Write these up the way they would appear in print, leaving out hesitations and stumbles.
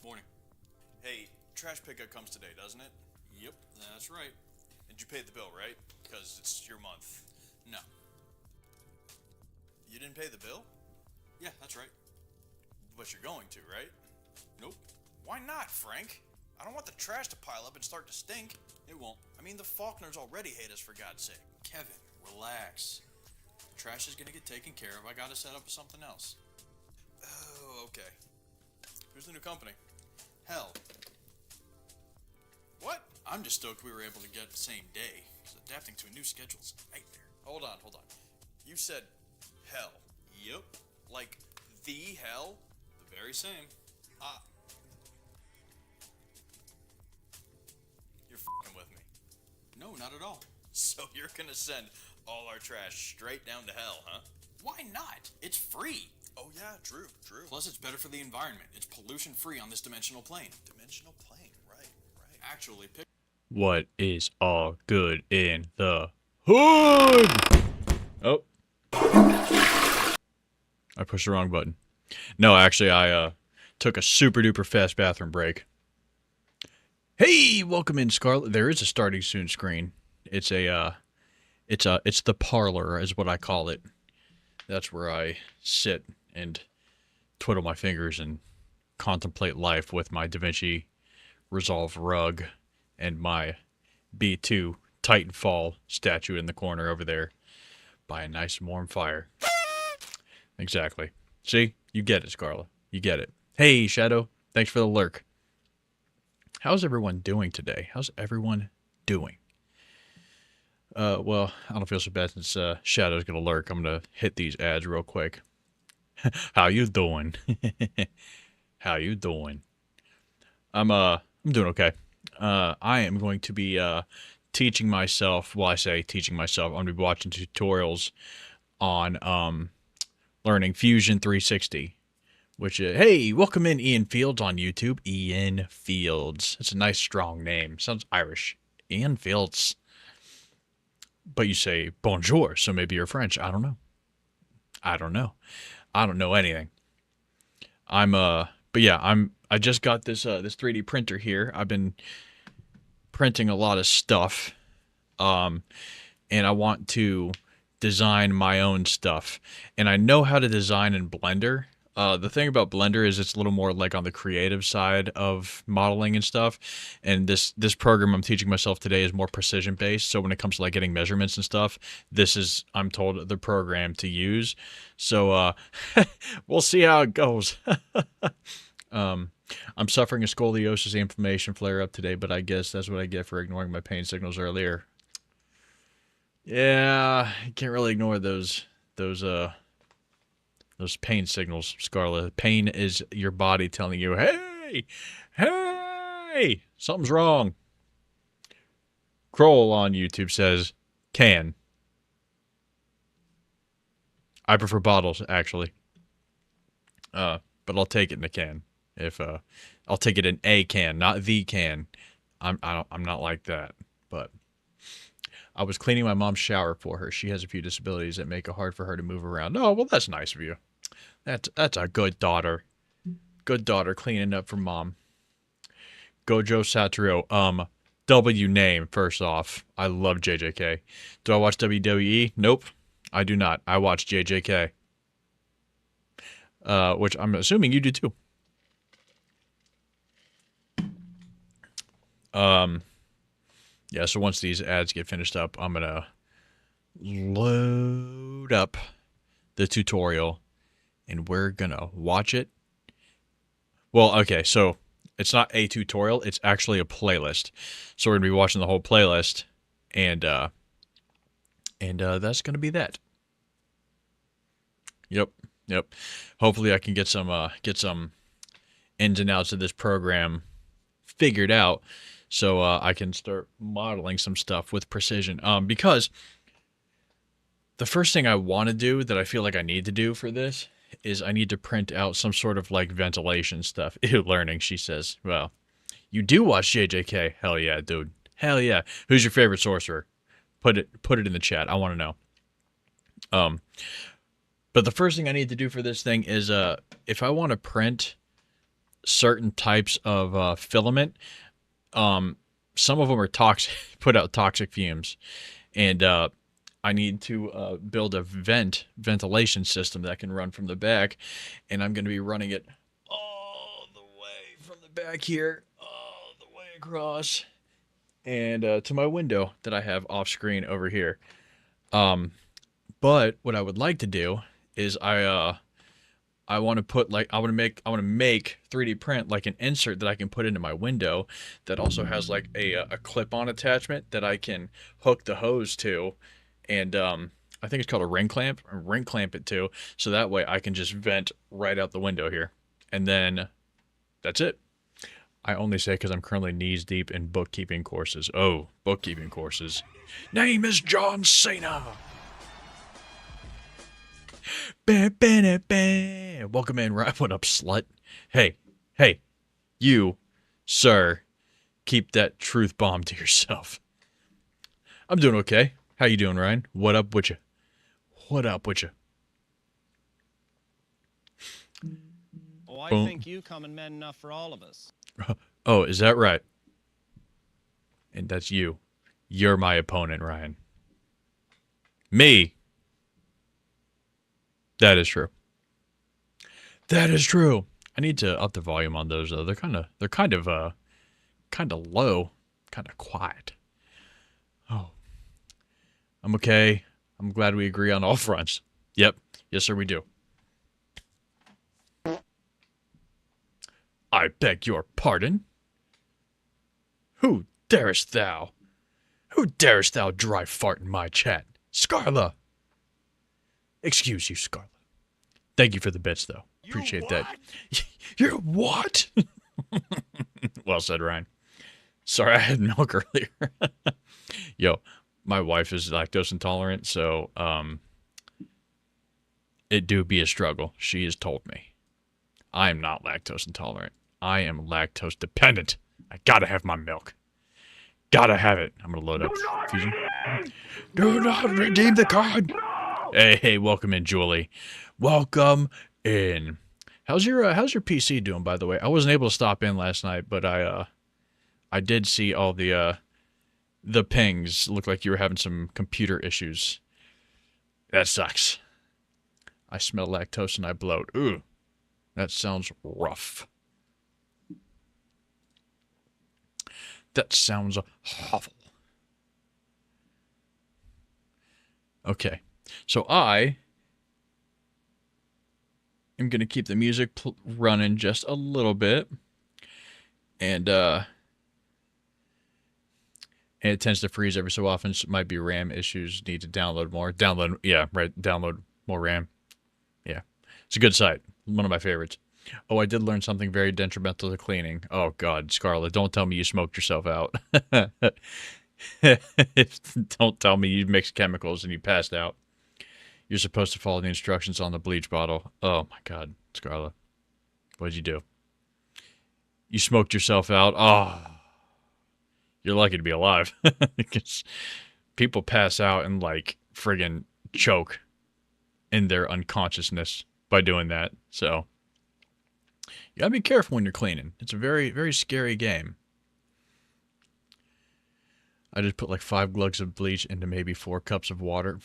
Morning. Hey, trash pickup comes today, doesn't it? Yep, that's right. And you paid the bill, right? Because it's your month. No. You didn't pay the bill? Yeah, that's right. But you're going to, right? Nope, Why not, Frank? I don't want the trash to pile up and start to stink. it won't. I mean, the Faulkners already hate us, for God's sake. Kevin, relax. The trash is gonna get taken care of. I gotta set up something else. Oh, okay. Who's the new company? Hell, What? I'm just stoked we were able to get the same day. 'Cause adapting to a new schedule is a nightmare. Hold on. You said hell. Yep, Like, the hell? the very same. Uh, you're f***ing with me. No, not at all. So you're gonna send all our trash straight down to hell, huh? Why not? It's free. Oh yeah, true. Plus, it's better for the environment. It's pollution free on this dimensional plane. Dimensional plane, right. Actually, pick. What is all good in the hood? Oh. I pushed the wrong button. No, actually, I took a super duper fast bathroom break. Hey, welcome in, Scarlet. There is a starting soon screen. It's it's the parlor, is what I call it. That's where I sit and twiddle my fingers and contemplate life with my DaVinci Resolve rug and my B2 Titanfall statue in the corner over there by a nice warm fire. Exactly. See? You get it, Scarlet. You get it. Hey, Shadow. Thanks for the lurk. How's everyone doing today? How's everyone doing? Well, I don't feel so bad since Shadow's gonna lurk. I'm gonna hit these ads real quick. How you doing? How you doing? I'm doing okay. I am going to be teaching myself. Well, I say teaching myself. I'm gonna be watching tutorials on learning Fusion 360. Which hey, welcome in Ian Fields on YouTube. Ian Fields. That's a nice strong name. Sounds Irish. Ian Fields. But you say bonjour, so maybe you're French. I don't know. I don't know anything. But yeah, I just got this 3D printer here. I've been printing a lot of stuff. And I want to design my own stuff. And I know how to design in Blender. The thing about Blender is it's a little more like on the creative side of modeling and stuff. And this program I'm teaching myself today is more precision based. So when it comes to like getting measurements and stuff, this is, I'm told, the program to use. So we'll see how it goes. I'm suffering a scoliosis inflammation flare up today, but I guess that's what I get for ignoring my pain signals earlier. Yeah, you can't really ignore those pain signals, Scarlet. Pain is your body telling you, hey, something's wrong. Kroll on YouTube says, can. I prefer bottles, actually. But I'll take it in a can. If I'll take it in a can, not the can. I'm not like that. But I was cleaning my mom's shower for her. She has a few disabilities that make it hard for her to move around. Oh, well, that's nice of you. That's a good daughter. Good daughter cleaning up for mom. Gojo Satoru. W name, first off. I love JJK. Do I watch WWE? Nope. I do not. I watch JJK. Which I'm assuming you do too. Yeah, so once these ads get finished up, I'm gonna load up the tutorial and we're gonna watch it. Well, okay, so it's not a tutorial, it's actually a playlist. So we're gonna be watching the whole playlist, and that's gonna be that. Yep. Hopefully I can get some ins and outs of this program figured out, so I can start modeling some stuff with precision. Because the first thing I want to do that I feel like I need to do for this is I need to print out some sort of like ventilation stuff. Ew, learning, she says. Well, you do watch JJK. Hell yeah, dude. Hell yeah. Who's your favorite sorcerer? Put it in the chat. I want to know. But the first thing I need to do for this thing is if I want to print certain types of filament. Some of them are toxic, put out toxic fumes, and I need to build a ventilation system that can run from the back, and I'm going to be running it all the way from the back here, all the way across, and to my window that I have off screen over here. But what I would like to do is I want to put like I want to make 3D print like an insert that I can put into my window that also has like a clip-on attachment that I can hook the hose to, and I think it's called a ring clamp. Or ring clamp it to, so that way I can just vent right out the window here, and then that's it. I only say because I'm currently knees deep in bookkeeping courses. Oh, bookkeeping courses. Name is John Cena. Welcome in, right? What up, slut? Hey, you, sir, keep that truth bomb to yourself. I'm doing okay. How you doing, Ryan? What up with you? What up with you? Oh, I Boom. think you coming men enough for all of us. Oh, is that right? And that's you. You're my opponent, Ryan. Me. That is true. That is true. I need to up the volume on those though. They're kind of low, kind of quiet. Oh. I'm okay. I'm glad we agree on all fronts. Yep. Yes, sir, we do. I beg your pardon. Who darest thou? Who darest thou dry fart in my chat? Scarla. Excuse you, Scarla. Thank you for the bits, though. Appreciate that. You're what? Well said, Ryan. Sorry, I had milk earlier. Yo, my wife is lactose intolerant, so it do be a struggle. She has told me. I am not lactose intolerant. I am lactose dependent. I gotta have my milk. Gotta have it. I'm gonna load up Fusion. Do not redeem the card. Hey, welcome in, Julie. Welcome in. How's your PC doing, by the way? I wasn't able to stop in last night, but I did see all the pings. Looked like you were having some computer issues. That sucks. I smell lactose and I bloat. Ooh, that sounds rough. That sounds awful. Okay. So I am going to keep the music running just a little bit. And it tends to freeze every so often. So it might be RAM issues. Need to download more. Download more RAM. Yeah. It's a good site. One of my favorites. Oh, I did learn something very detrimental to cleaning. Oh, God, Scarlett, don't tell me you smoked yourself out. Don't tell me you mixed chemicals and you passed out. You're supposed to follow the instructions on the bleach bottle. Oh, my God, Scarlett. What'd you do? You smoked yourself out? Oh, you're lucky to be alive. Because people pass out and, like, friggin' choke in their unconsciousness by doing that. So you gotta be careful when you're cleaning. It's a very, very scary game. I just put like 5 glugs of bleach into maybe 4 cups of water.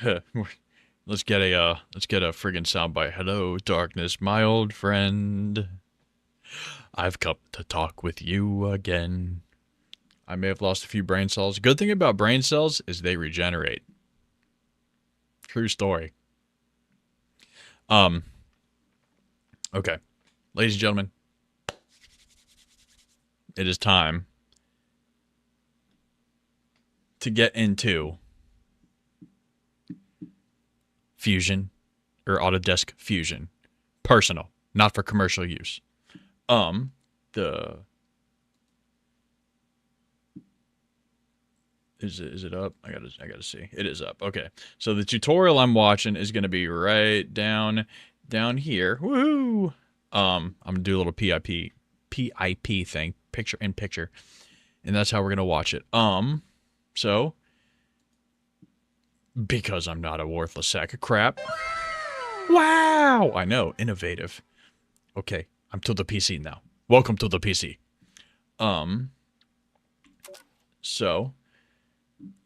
Let's get a friggin' soundbite. Hello, darkness, my old friend. I've come to talk with you again. I may have lost a few brain cells. Good thing about brain cells is they regenerate. True story. Okay. Ladies and gentlemen, it is time to get into Fusion or Autodesk Fusion. Personal, not for commercial use. Is it up? I gotta see. It is up. Okay. So the tutorial I'm watching is gonna be right down here. Woohoo! I'm gonna do a little PIP thing, picture in picture, and that's how we're gonna watch it. So because I'm not a worthless sack of crap. Wow! I know, innovative. Okay, I'm to the PC now. Welcome to the PC. So,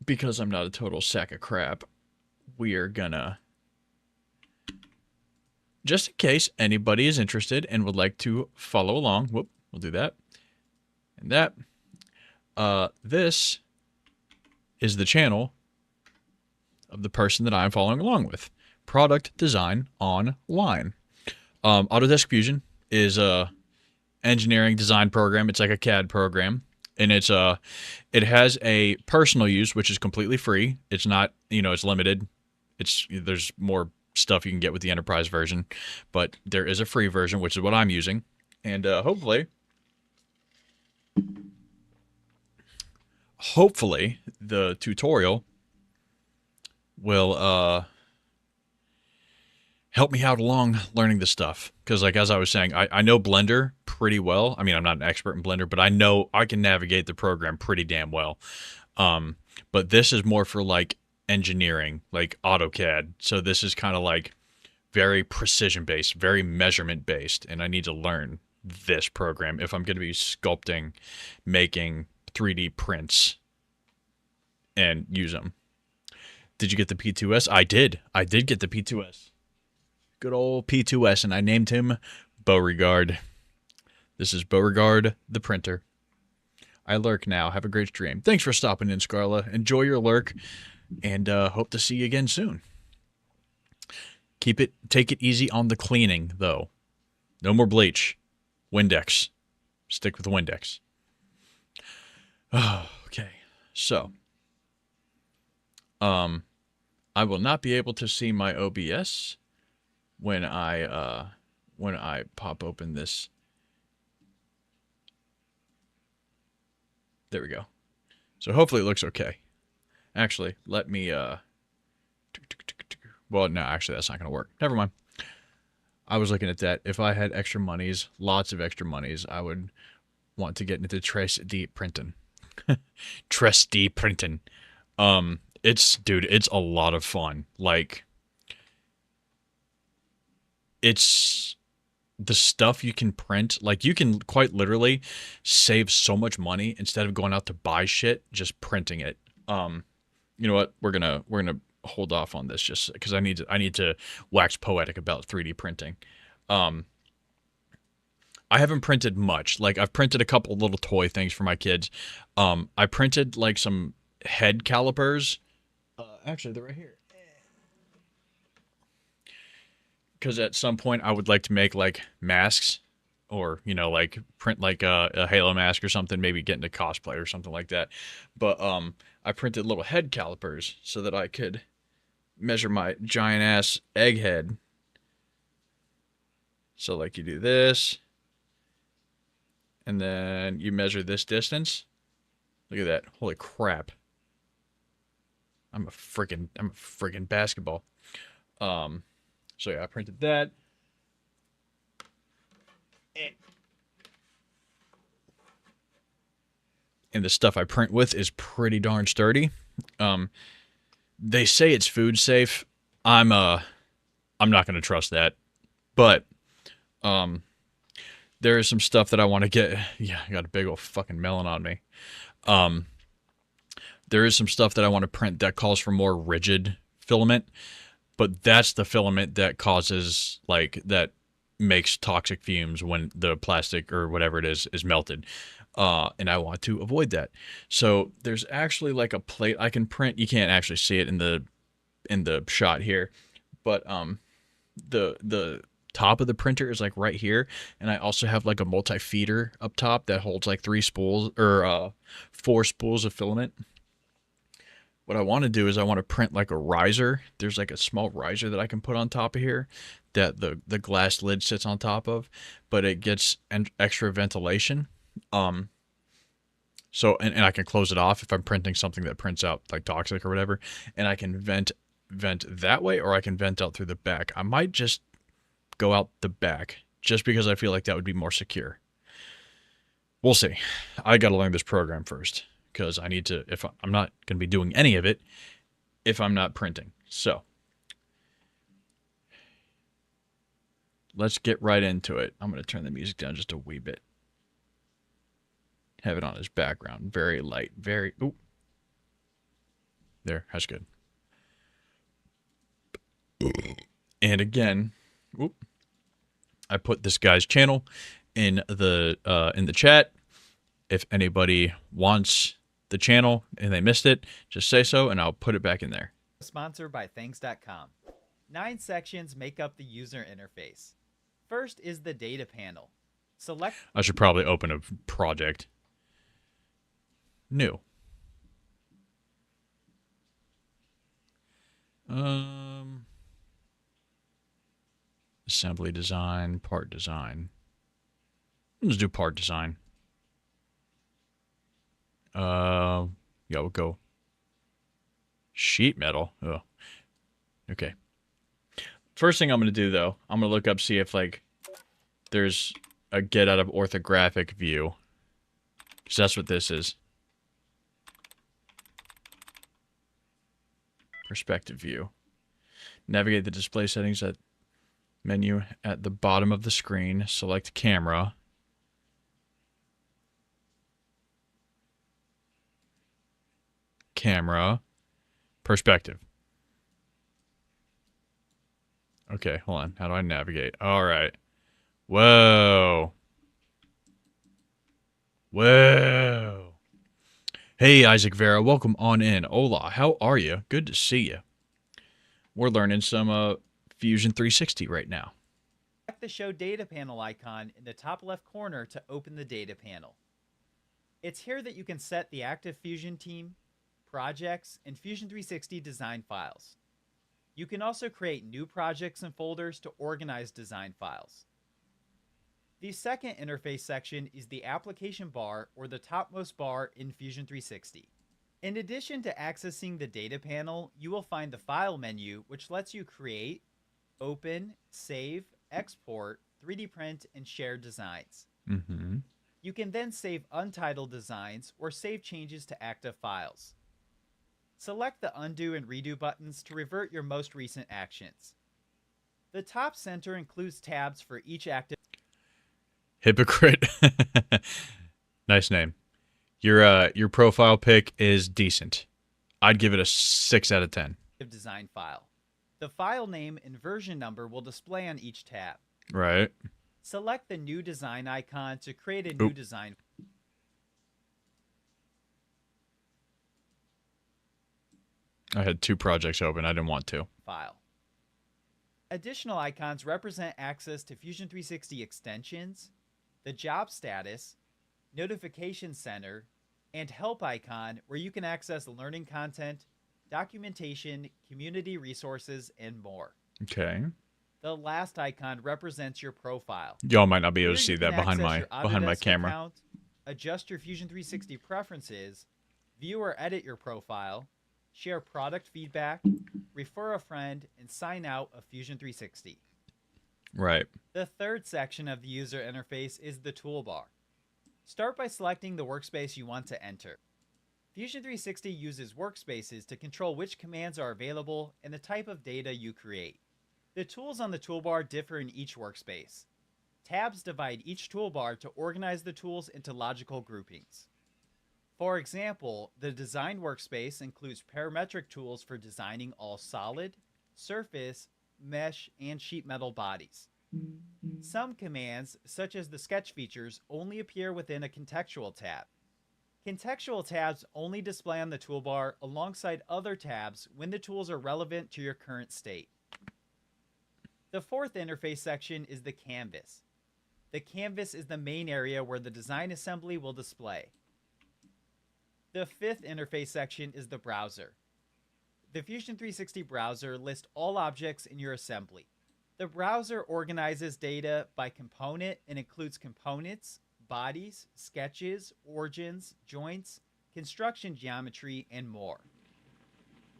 because I'm not a total sack of crap, we are gonna, just in case anybody is interested and would like to follow along, whoop, we'll do that, and that. This is the channel of the person that I'm following along with. Product Design Online. Autodesk Fusion is a engineering design program. It's like a CAD program, and it has a personal use, which is completely free. It's not, it's limited. There's more stuff you can get with the enterprise version, but there is a free version, which is what I'm using, and hopefully the tutorial will help me out along learning this stuff. Because, like, as I was saying, I know Blender pretty well. I mean, I'm not an expert in Blender, but I know I can navigate the program pretty damn well. But this is more for, like, engineering, like AutoCAD. So this is kind of, like, very precision-based, very measurement-based. And I need to learn this program if I'm going to be sculpting, making 3D prints, and use them. Did you get the P2S? I did. I did get the P2S. Good old P2S, and I named him Beauregard. This is Beauregard the printer. I lurk now. Have a great stream. Thanks for stopping in, Scarla. Enjoy your lurk, and hope to see you again soon. Take it easy on the cleaning, though. No more bleach. Windex. Stick with the Windex. Oh, okay. So, I will not be able to see my OBS when I pop open this. There we go. So hopefully it looks okay. Actually, let me well, no, actually that's not going to work. Never mind. I was looking at that. If I had extra monies, lots of extra monies, I would want to get into 3D printing. 3D printing. It's a lot of fun. Like, it's the stuff you can print. Like, you can quite literally save so much money instead of going out to buy shit, just printing it. You know what? We're gonna hold off on this just because I need to wax poetic about 3D printing. I haven't printed much. Like, I've printed a couple little toy things for my kids. I printed like some head calipers. Actually, they're right here. Because at some point I would like to make like masks, or like print like a Halo mask or something. Maybe get into cosplay or something like that. But I printed little head calipers so that I could measure my giant ass egghead. So like you do this, and then you measure this distance. Look at that! Holy crap! I'm a freaking basketball. So yeah, I printed that. And the stuff I print with is pretty darn sturdy. They say it's food safe. I'm not going to trust that. But there is some stuff that I want to get. Yeah, I got a big old fucking melon on me. There is some stuff that I want to print that calls for more rigid filament, but that's the filament that causes, like, that makes toxic fumes when the plastic or whatever it is melted. And I want to avoid that. So there's actually like a plate I can print. You can't actually see it in the shot here, but the top of the printer is like right here, and I also have like a multi-feeder up top that holds like 4 spools of filament. What I want to do is I want to print like a riser. There's like a small riser that I can put on top of here that the glass lid sits on top of, but it gets extra ventilation. So I can close it off if I'm printing something that prints out like toxic or whatever, and I can vent that way, or I can vent out through the back. I might just go out the back just because I feel like that would be more secure. We'll see. I got to learn this program first, because I need to, if I'm not going to be doing any of it if I'm not printing. So let's get right into it. I'm going to turn the music down just a wee bit. Have it on as background. Very light. Very... Ooh. There. That's good. And again, whoop, I put this guy's channel in the chat. If anybody wants the channel and they missed it, just say so and I'll put it back in there. Sponsored by Thanks.com. 9 sections make up the user interface. First is the data panel. Select I should probably open a project. New. Assembly design, part design. Let's do part design. Yeah, we'll go sheet metal. Oh, okay. First thing I'm going to do, though, I'm going to look up, see if, like, there's a get out of orthographic view. Because that's what this is. Perspective view. Navigate the display settings at menu at the bottom of the screen. Select camera. Camera. Perspective. Okay, hold on. How do I navigate? All right. Whoa. Whoa. Hey, Isaac Vera. Welcome on in. Hola. How are you? Good to see you. We're learning some Fusion 360 right now. Select the Show Data Panel icon in the top left corner to open the data panel. It's here that you can set the active Fusion team, projects, and Fusion 360 design files. You can also create new projects and folders to organize design files. The second interface section is the application bar, or the topmost bar in Fusion 360. In addition to accessing the data panel, you will find the file menu, which lets you create, open, save, export, 3D print, and share designs. Mm-hmm. You can then save untitled designs or save changes to active files. Select the undo and redo buttons to revert your most recent actions. The top center includes tabs for each active Hypocrite. Nice name. Your profile pic is decent. I'd give it a 6 out of 10. design file. The file name and version number will display on each tab. Right. Select the new design icon to create a new design I had 2 projects open. I didn't want to. file. Additional icons represent access to Fusion 360 extensions, the job status, notification center, and help icon, where you can access learning content, documentation, community resources, and more. Okay. The last icon represents your profile. Y'all might not be able to Here see you that can behind access my your Autodesk camera. account, adjust your Fusion 360 preferences, view or edit your profile, share product feedback, refer a friend, and sign out of Fusion 360. Right. The third section of the user interface is the toolbar. Start by selecting the workspace you want to enter. Fusion 360 uses workspaces to control which commands are available and the type of data you create. The tools on the toolbar differ in each workspace. Tabs divide each toolbar to organize the tools into logical groupings. For example, the design workspace includes parametric tools for designing all solid, surface, mesh, and sheet metal bodies. Some commands, such as the sketch features, only appear within a contextual tab. Contextual tabs only display on the toolbar alongside other tabs when the tools are relevant to your current state. The fourth interface section is the canvas. The canvas is the main area where the design assembly will display. The fifth interface section is the browser. The Fusion 360 browser lists all objects in your assembly. The browser organizes data by component and includes components, bodies, sketches, origins, joints, construction geometry, and more.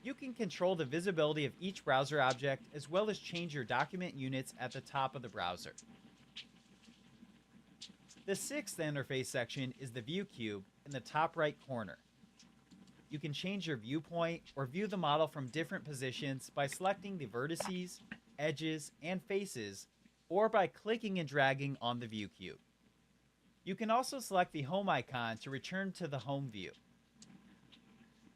You can control the visibility of each browser object as well as change your document units at the top of the browser. The sixth interface section is the view cube in the top right corner. You can change your viewpoint or view the model from different positions by selecting the vertices, edges, and faces or by clicking and dragging on the view cube. You can also select the home icon to return to the home view.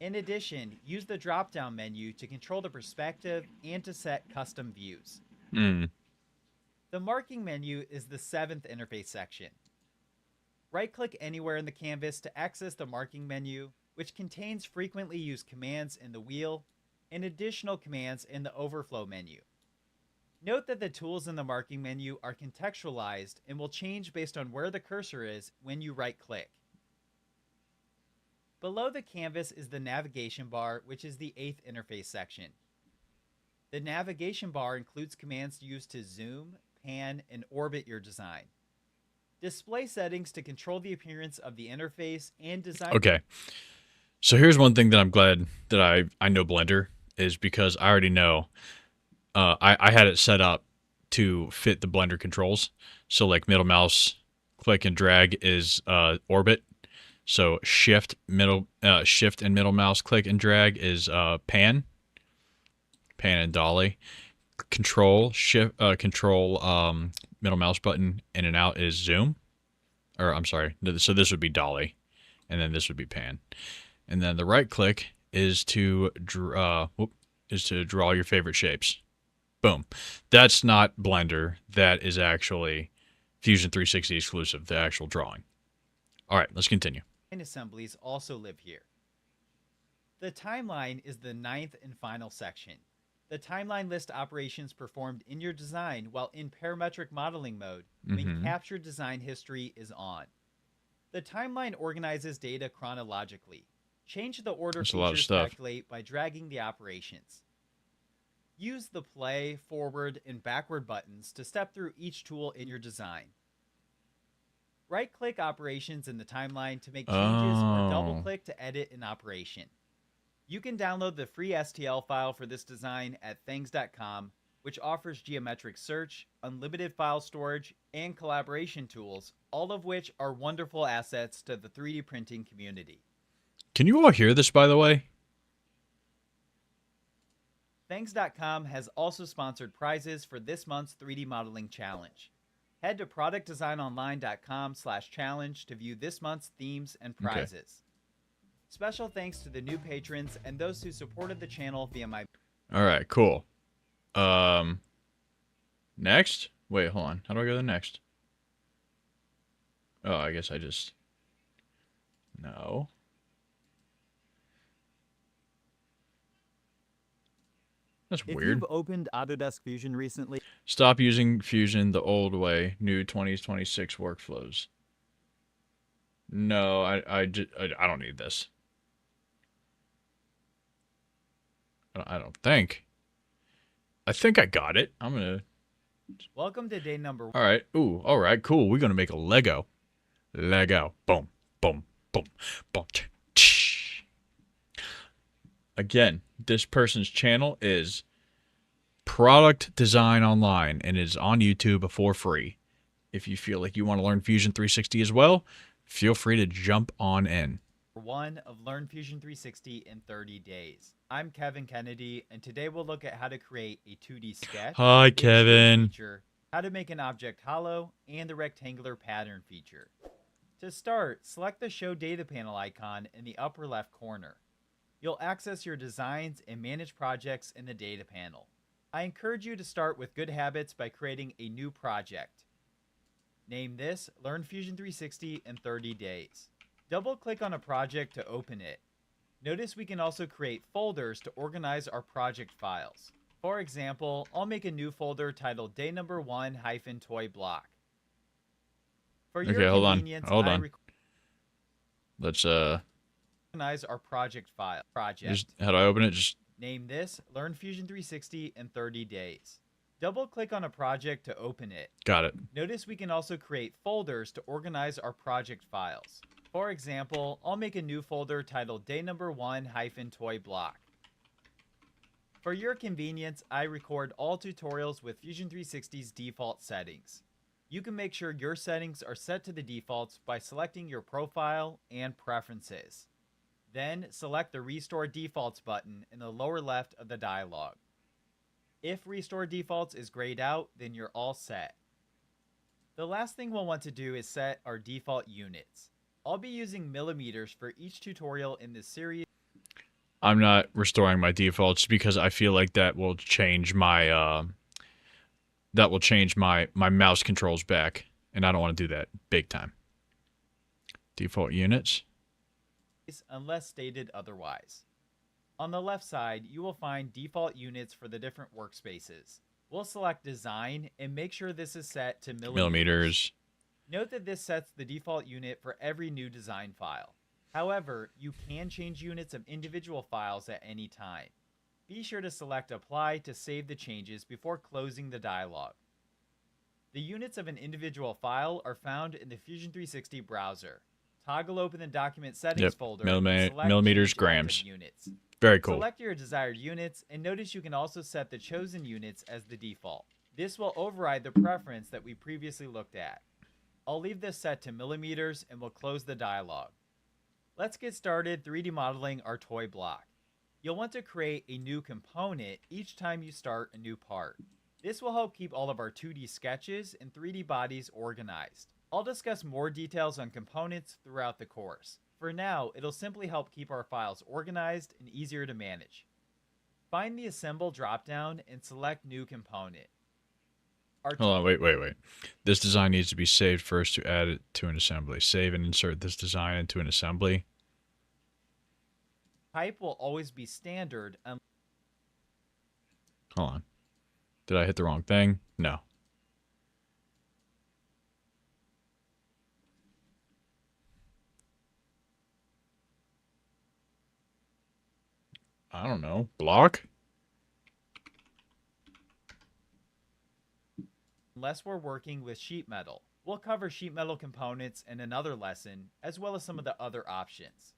In addition, use the drop-down menu to control the perspective and to set custom views. The marking menu is the 7th interface section. Right-click anywhere in the canvas to access the marking menu, which contains frequently used commands in the wheel and additional commands in the overflow menu. Note that the tools in the marking menu are contextualized and will change based on where the cursor is when you right-click. Below the canvas is the navigation bar, which is the 8th interface section. The navigation bar includes commands used to zoom, pan, and orbit your design. Display settings to control the appearance of the interface and design. Okay. So here's one thing that I'm glad that I know Blender is because I already know I had it set up to fit the Blender controls. So like middle mouse click and drag is orbit. So shift and middle mouse click and drag is pan and dolly. Control middle mouse button in and out is zoom. Or I'm sorry. So this would be dolly, and then this would be pan. And then the right click is to draw your favorite shapes. Boom. That's not Blender. That is actually Fusion 360 exclusive, the actual drawing. All right, let's continue. Assemblies also live here. The timeline is the 9th and final section. The timeline lists operations performed in your design while in parametric modeling mode when captured design history is on. The timeline organizes data chronologically. Change the order features calculate by dragging the operations. Use the play, forward, and backward buttons to step through each tool in your design. Right-click operations in the timeline to make changes or double-click to edit an operation. You can download the free STL file for this design at thangs.com, which offers geometric search, unlimited file storage, and collaboration tools, all of which are wonderful assets to the 3D printing community. Can you all hear this, by the way? Thangs.com has also sponsored prizes for this month's 3D modeling challenge. Head to productdesignonline.com/challenge to view this month's themes and prizes. Okay. Special thanks to the new patrons and those who supported the channel via my... All right, cool. Next? Wait, hold on. How do I go to next? Oh, I guess I just... No. That's weird. If you've opened Autodesk Fusion recently... Stop using Fusion the old way. New 2026 workflows. No, I don't need this. I don't think. I think I got it. I'm gonna... Welcome to day number 1. All right. Ooh, all right, cool. We're gonna make a Lego. Lego. Boom, boom, boom, boom. Again, this person's channel is Product Design Online and is on YouTube for free. If you feel like you want to learn Fusion 360 as well, feel free to jump on in. 1 of Learn Fusion 360 in 30 days. I'm Kevin Kennedy, and today we'll look at how to create a 2D sketch. Hi, Kevin. Feature, how to make an object hollow, and the rectangular pattern feature. To start, select the Show Data Panel icon in the upper left corner. You'll access your designs and manage projects in the data panel. I encourage you to start with good habits by creating a new project. Name this Learn Fusion 360 in 30 days. Double-click on a project to open it. Notice we can also create folders to organize our project files. For example, I'll make a new folder titled Day Number 1-Toy Block. For your convenience, hold on. Let's organize our project file. How do I open it? Just name this Learn Fusion 360 in 30 days. Double-click on a project to open it. Got it. Notice we can also create folders to organize our project files. For example, I'll make a new folder titled Day Number 1-Toy Block. For your convenience, I record all tutorials with Fusion 360's default settings. You can make sure your settings are set to the defaults by selecting your profile and preferences. Then select the Restore Defaults button in the lower left of the dialog. If Restore Defaults is grayed out, then you're all set. The last thing we'll want to do is set our default units. I'll be using millimeters for each tutorial in this series. I'm not restoring my defaults because I feel like that will change my my mouse controls back, and I don't want to do that big time. Default units. Unless stated otherwise. On the left side, you will find default units for the different workspaces. We'll select design and make sure this is set to millimeters. Note that this sets the default unit for every new design file. However, you can change units of individual files at any time. Be sure to select apply to save the changes before closing the dialog. The units of an individual file are found in the Fusion 360 browser. Toggle open the document settings folder. And select millimeters, change grams. active units. Very cool. Select your desired units and notice you can also set the chosen units as the default. This will override the preference that we previously looked at. I'll leave this set to millimeters and we'll close the dialog. Let's get started 3D modeling our toy block. You'll want to create a new component each time you start a new part. This will help keep all of our 2D sketches and 3D bodies organized. I'll discuss more details on components throughout the course. For now, it'll simply help keep our files organized and easier to manage. Find the Assemble dropdown and select New Component. Hold on, wait. This design needs to be saved first to add it to an assembly. Save and insert this design into an assembly. Type will always be standard. Hold on. Did I hit the wrong thing? No. I don't know. Block? Unless we're working with sheet metal. We'll cover sheet metal components in another lesson, as well as some of the other options.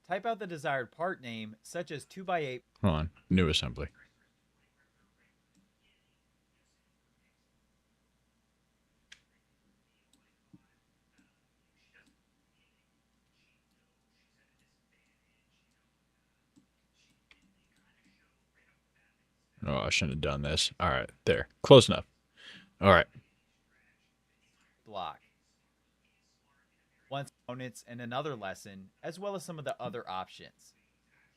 Type out the desired part name, such as 2x8. Hold on. New assembly. Oh, I shouldn't have done this. All right, there. Close enough. All right. Block. Once components in another lesson, as well as some of the other options.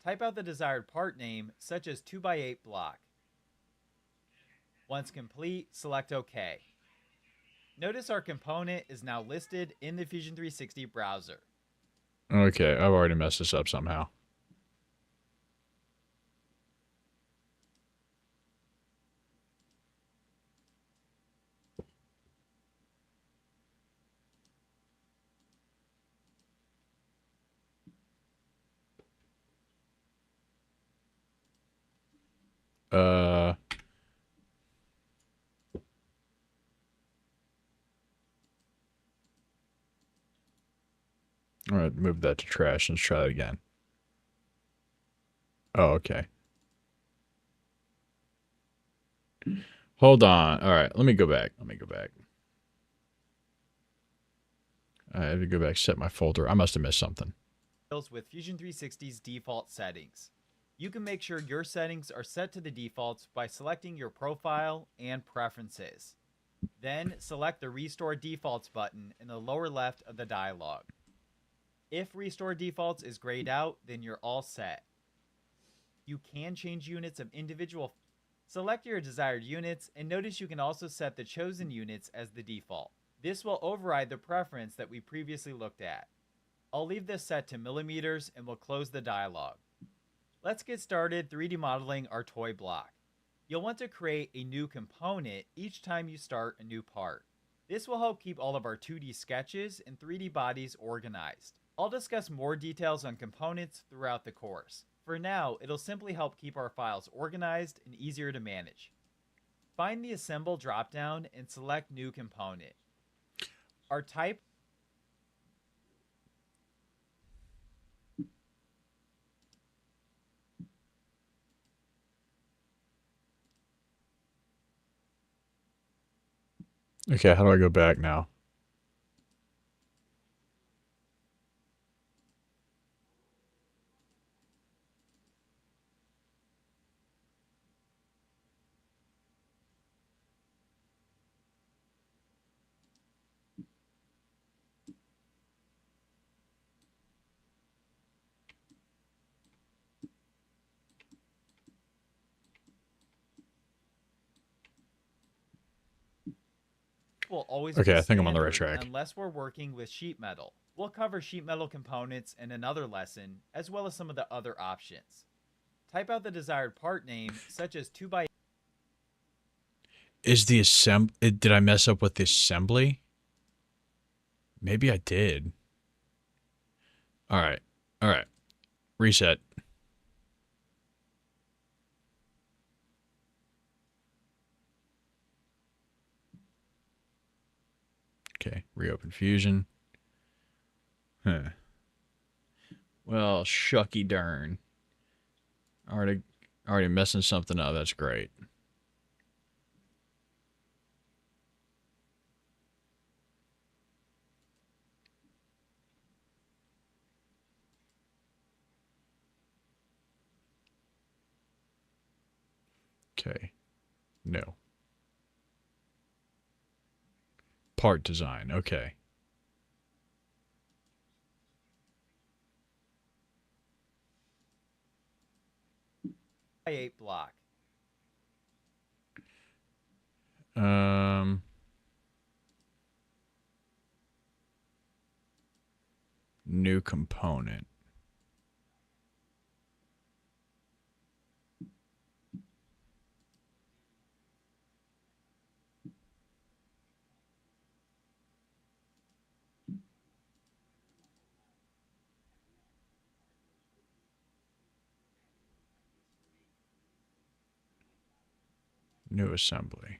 Type out the desired part name, such as 2x8 block. Once complete, select OK. Notice our component is now listed in the Fusion 360 browser. Okay, I've already messed this up somehow. All right, move that to trash. Let's try that again. Oh, okay. Hold on. All right, let me go back. I have to go back, set my folder. I must have missed something. With Fusion 360's default settings. You can make sure your settings are set to the defaults by selecting your profile and preferences. Then select the Restore Defaults button in the lower left of the dialog. If Restore Defaults is grayed out, then you're all set. You can change units of individual. Select your desired units and notice you can also set the chosen units as the default. This will override the preference that we previously looked at. I'll leave this set to millimeters and we'll close the dialog. Let's get started 3D modeling our toy block. You'll want to create a new component each time you start a new part. This will help keep all of our 2D sketches and 3D bodies organized. I'll discuss more details on components throughout the course. For now, it'll simply help keep our files organized and easier to manage. Find the Assemble dropdown and select New Component. Our type Okay, how do I go back now? will always Okay, be I think I'm on the right standard track. unless we're working with sheet metal. We'll cover sheet metal components in another lesson, as well as some of the other options. Type out the desired part name, such as 2x. Is the did I mess up with the assembly? Maybe I did. All right. All right. Reset. Okay, reopen Fusion. Huh. Well, shucky darn. Already messing something up. That's great. Okay. No. Part design. Okay. by 8 block. New component. New assembly.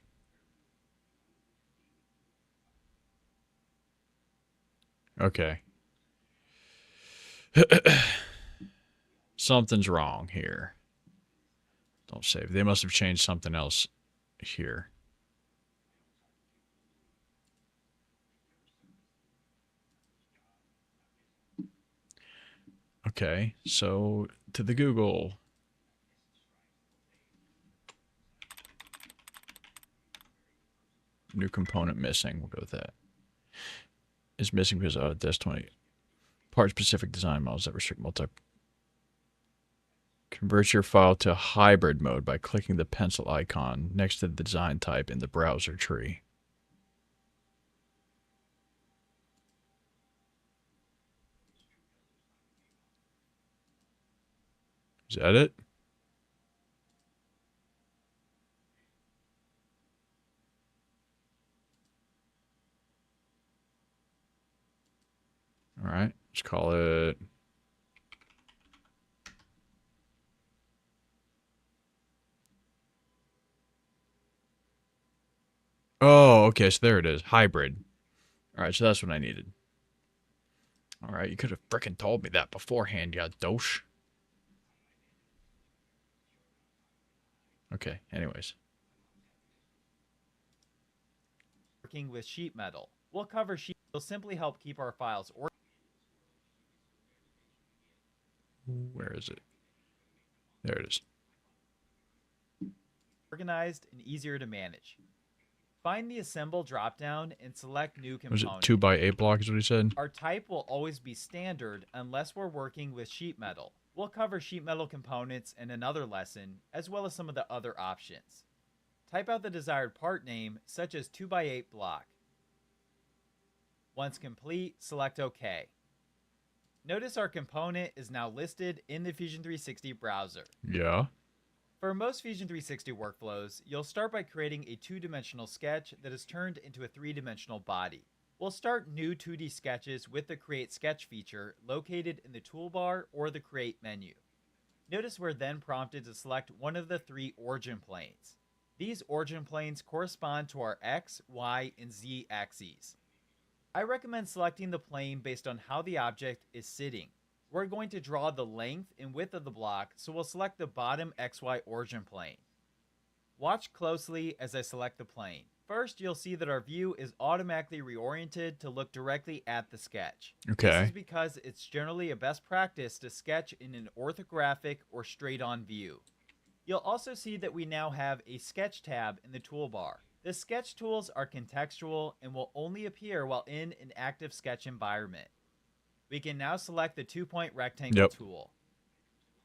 Okay. Something's wrong here. Don't save. They must have changed something else here. Okay, so to the Google. New component missing. We'll go with that. It's missing because of DS20 part-specific design models that restrict multi. Convert your file to hybrid mode by clicking the pencil icon next to the design type in the browser tree. Is that it? All right, let's call it. Oh, okay, so there it is. Hybrid. All right, so that's what I needed. All right, you could have frickin' told me that beforehand, you douche. Okay, anyways. Working with sheet metal. We'll cover sheet. It'll simply help keep our files Where is it? There it is. organized and easier to manage. Find the Assemble dropdown and select New Was Component. it 2x8 block is what he said? Our type will always be standard unless we're working with sheet metal. We'll cover sheet metal components in another lesson, as well as some of the other options. Type out the desired part name, such as 2x8 block. Once complete, select OK. Notice our component is now listed in the Fusion 360 browser. Yeah. For most Fusion 360 workflows, you'll start by creating a two-dimensional sketch that is turned into a three-dimensional body. We'll start new 2D sketches with the Create Sketch feature located in the toolbar or the Create menu. Notice we're then prompted to select one of the three origin planes. These origin planes correspond to our X, Y, and Z axes. I recommend selecting the plane based on how the object is sitting. We're going to draw the length and width of the block, so we'll select the bottom XY origin plane. Watch closely as I select the plane. First, you'll see that our view is automatically reoriented to look directly at the sketch. Okay. This is because it's generally a best practice to sketch in an orthographic or straight-on view. You'll also see that we now have a Sketch tab in the toolbar. The sketch tools are contextual and will only appear while in an active sketch environment. We can now select the 2-point rectangle tool.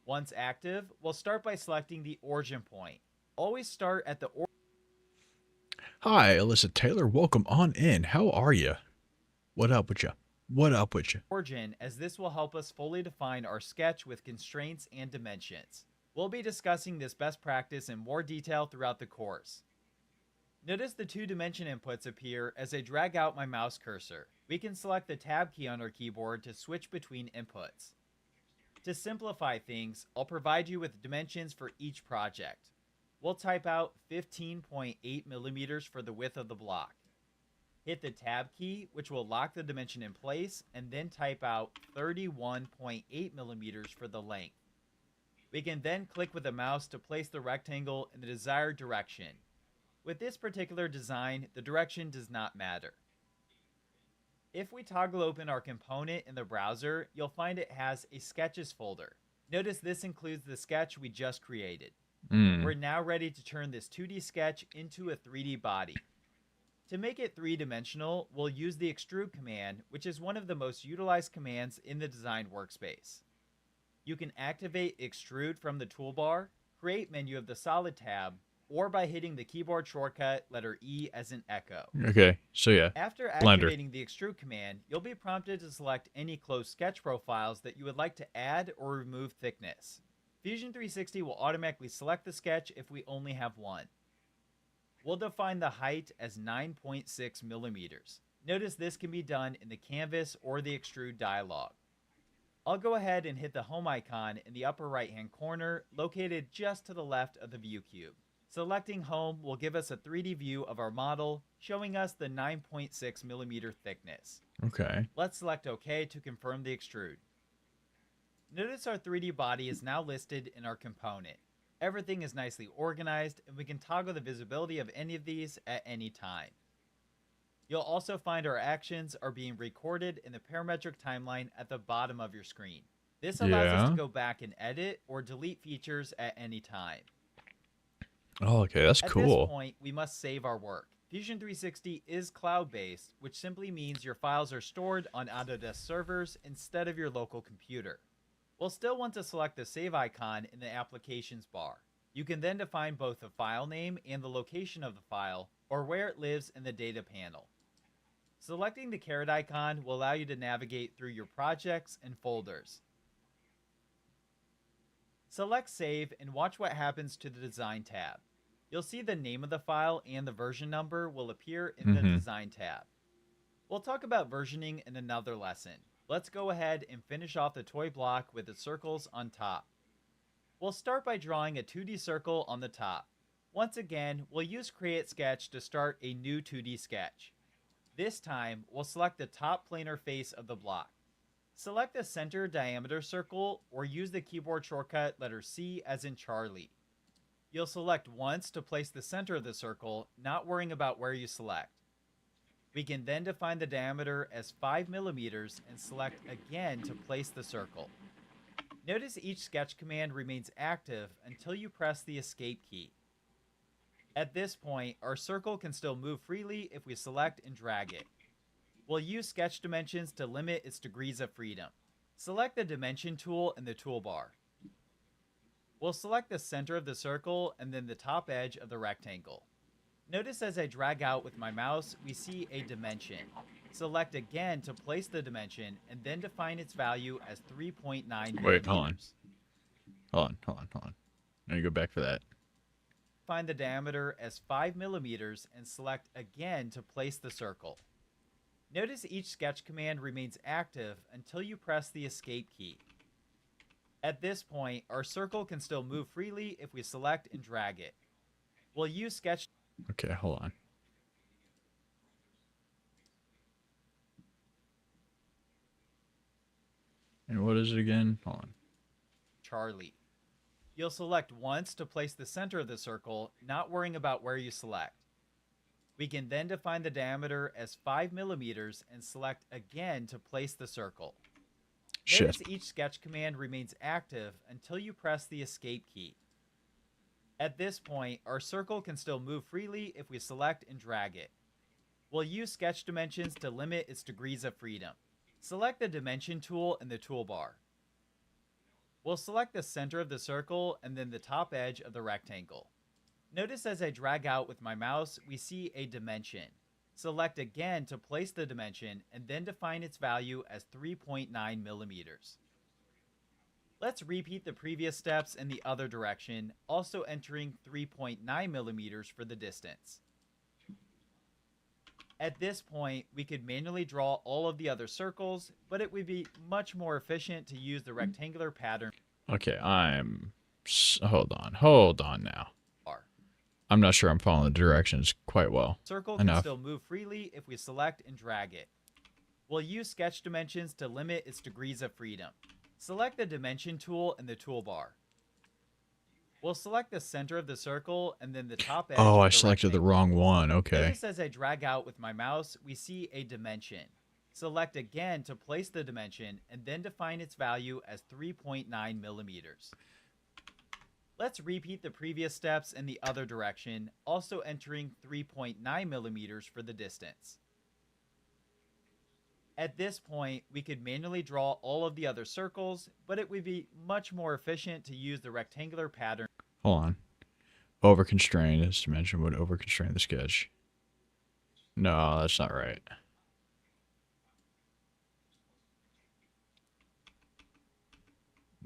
Once active, we'll start by selecting the origin point. Always start at the Hi, Alyssa Taylor. Welcome on in. How are you? What up with you? What up with you? Origin, as this will help us fully define our sketch with constraints and dimensions. We'll be discussing this best practice in more detail throughout the course. Notice the two-dimension inputs appear as I drag out my mouse cursor. We can select the Tab key on our keyboard to switch between inputs. To simplify things, I'll provide you with dimensions for each project. We'll type out 15.8 millimeters for the width of the block. Hit the Tab key, which will lock the dimension in place, and then type out 31.8 millimeters for the length. We can then click with the mouse to place the rectangle in the desired direction. With this particular design, the direction does not matter. If we toggle open our component in the browser, you'll find it has a Sketches folder. Notice this includes the sketch we just created. We're now ready to turn this 2D sketch into a 3D body. To make it three-dimensional, we'll use the Extrude command, which is one of the most utilized commands in the design workspace. You can activate Extrude from the toolbar, Create menu of the Solid tab, or by hitting the keyboard shortcut letter E as in Echo. Okay, so yeah. After Blender. activating the Extrude command, you'll be prompted to select any closed sketch profiles that you would like to add or remove thickness. Fusion 360 will automatically select the sketch if we only have one. We'll define the height as 9.6 millimeters. Notice this can be done in the canvas or the extrude dialog. I'll go ahead and hit the home icon in the upper right hand corner, located just to the left of the view cube. Selecting home will give us a 3D view of our model, showing us the 9.6 millimeter thickness. Okay. Let's select OK to confirm the extrude. Notice our 3D body is now listed in our component. Everything is nicely organized, and we can toggle the visibility of any of these at any time. You'll also find our actions are being recorded in the parametric timeline at the bottom of your screen. This allows us to go back and edit or delete features at any time. Oh, okay, that's At cool. this point, we must save our work. Fusion 360 is cloud-based, which simply means your files are stored on Autodesk servers instead of your local computer. We'll still want to select the save icon in the applications bar. You can then define both the file name and the location of the file, or where it lives in the data panel. Selecting the caret icon will allow you to navigate through your projects and folders. Select Save and watch what happens to the Design tab. You'll see the name of the file and the version number will appear in the Design tab. We'll talk about versioning in another lesson. Let's go ahead and finish off the toy block with the circles on top. We'll start by drawing a 2D circle on the top. Once again, we'll use Create Sketch to start a new 2D sketch. This time, we'll select the top planar face of the block. Select the center diameter circle or use the keyboard shortcut letter C as in Charlie. You'll select once to place the center of the circle, not worrying about where you select. We can then define the diameter as 5 millimeters and select again to place the circle. Notice each sketch command remains active until you press the escape key. At this point, our circle can still move freely if we select and drag it. We'll use sketch dimensions to limit its degrees of freedom. Select the dimension tool in the toolbar. We'll select the center of the circle and then the top edge of the rectangle. Notice as I drag out with my mouse, we see a dimension. Select again to place the dimension and then define its value as 3.9 millimeters. Wait, hold on. Now you go back for that. Find the diameter as 5 millimeters and select again to place the circle. Notice each sketch command remains active until you press the escape key. At this point, our circle can still move freely if we select and drag it. We'll use sketch. Okay, hold on. And what is it again? Hold on. Charlie. You'll select once to place the center of the circle, not worrying about where you select. We can then define the diameter as 5 millimeters and select again to place the circle. Shit. Notice each sketch command remains active until you press the escape key. At this point, our circle can still move freely if we select and drag it. We'll use sketch dimensions to limit its degrees of freedom. Select the dimension tool in the toolbar. We'll select the center of the circle and then the top edge of the rectangle. Notice as I drag out with my mouse, we see a dimension. Select again to place the dimension and then define its value as 3.9 millimeters. Let's repeat the previous steps in the other direction, also entering 3.9 millimeters for the distance. At this point, we could manually draw all of the other circles, but it would be much more efficient to use the rectangular pattern Okay, hold on now. bar. I'm not sure I'm following the directions quite well. Circle can Enough. still move freely if we select and drag it. We'll use sketch dimensions to limit its degrees of freedom. Select the dimension tool in the toolbar. We'll select the center of the circle and then the top edge. Oh, of I the selected the rectangle. wrong one. Okay. Notice as I drag out with my mouse, we see a dimension. Select again to place the dimension and then define its value as 3.9 millimeters. Let's repeat the previous steps in the other direction, also entering 3.9 millimeters for the distance. At this point, we could manually draw all of the other circles, but it would be much more efficient to use the rectangular pattern Hold on. Over-constrain. This dimension would over-constrain the sketch. No, that's not right.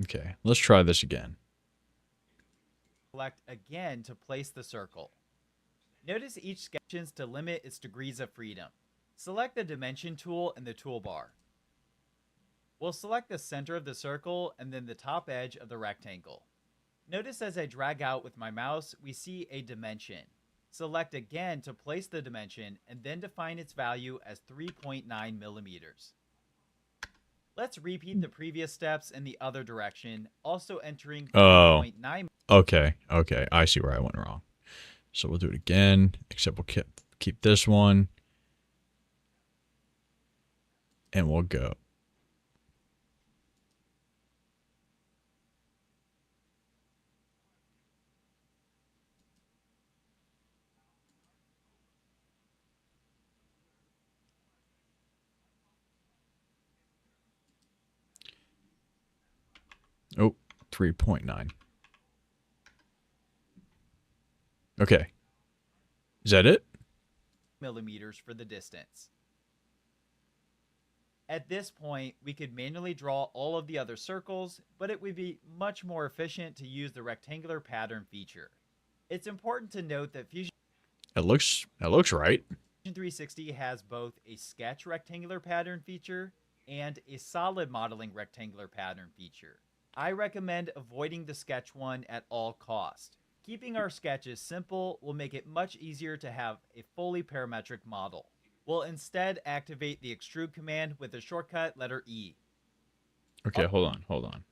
Okay, let's try this again. select again to place the circle. Notice each sketch to limit its degrees of freedom. Select the dimension tool in the toolbar. We'll select the center of the circle and then the top edge of the rectangle. Notice as I drag out with my mouse, we see a dimension. Select again to place the dimension and then define its value as 3.9 millimeters. Let's repeat the previous steps in the other direction, also entering 3.9. Okay, I see where I went wrong. So we'll do it again, except we'll keep this one. And we'll go. Oh, 3.9. Okay. Is that it? Millimeters for the distance. At this point, we could manually draw all of the other circles, but it would be much more efficient to use the rectangular pattern feature. It's important to note that Fusion It looks right. 360 has both a sketch rectangular pattern feature and a solid modeling rectangular pattern feature. I recommend avoiding the sketch one at all costs. Keeping our sketches simple will make it much easier to have a fully parametric model. We'll instead activate the extrude command with the shortcut letter E. Okay, hold on.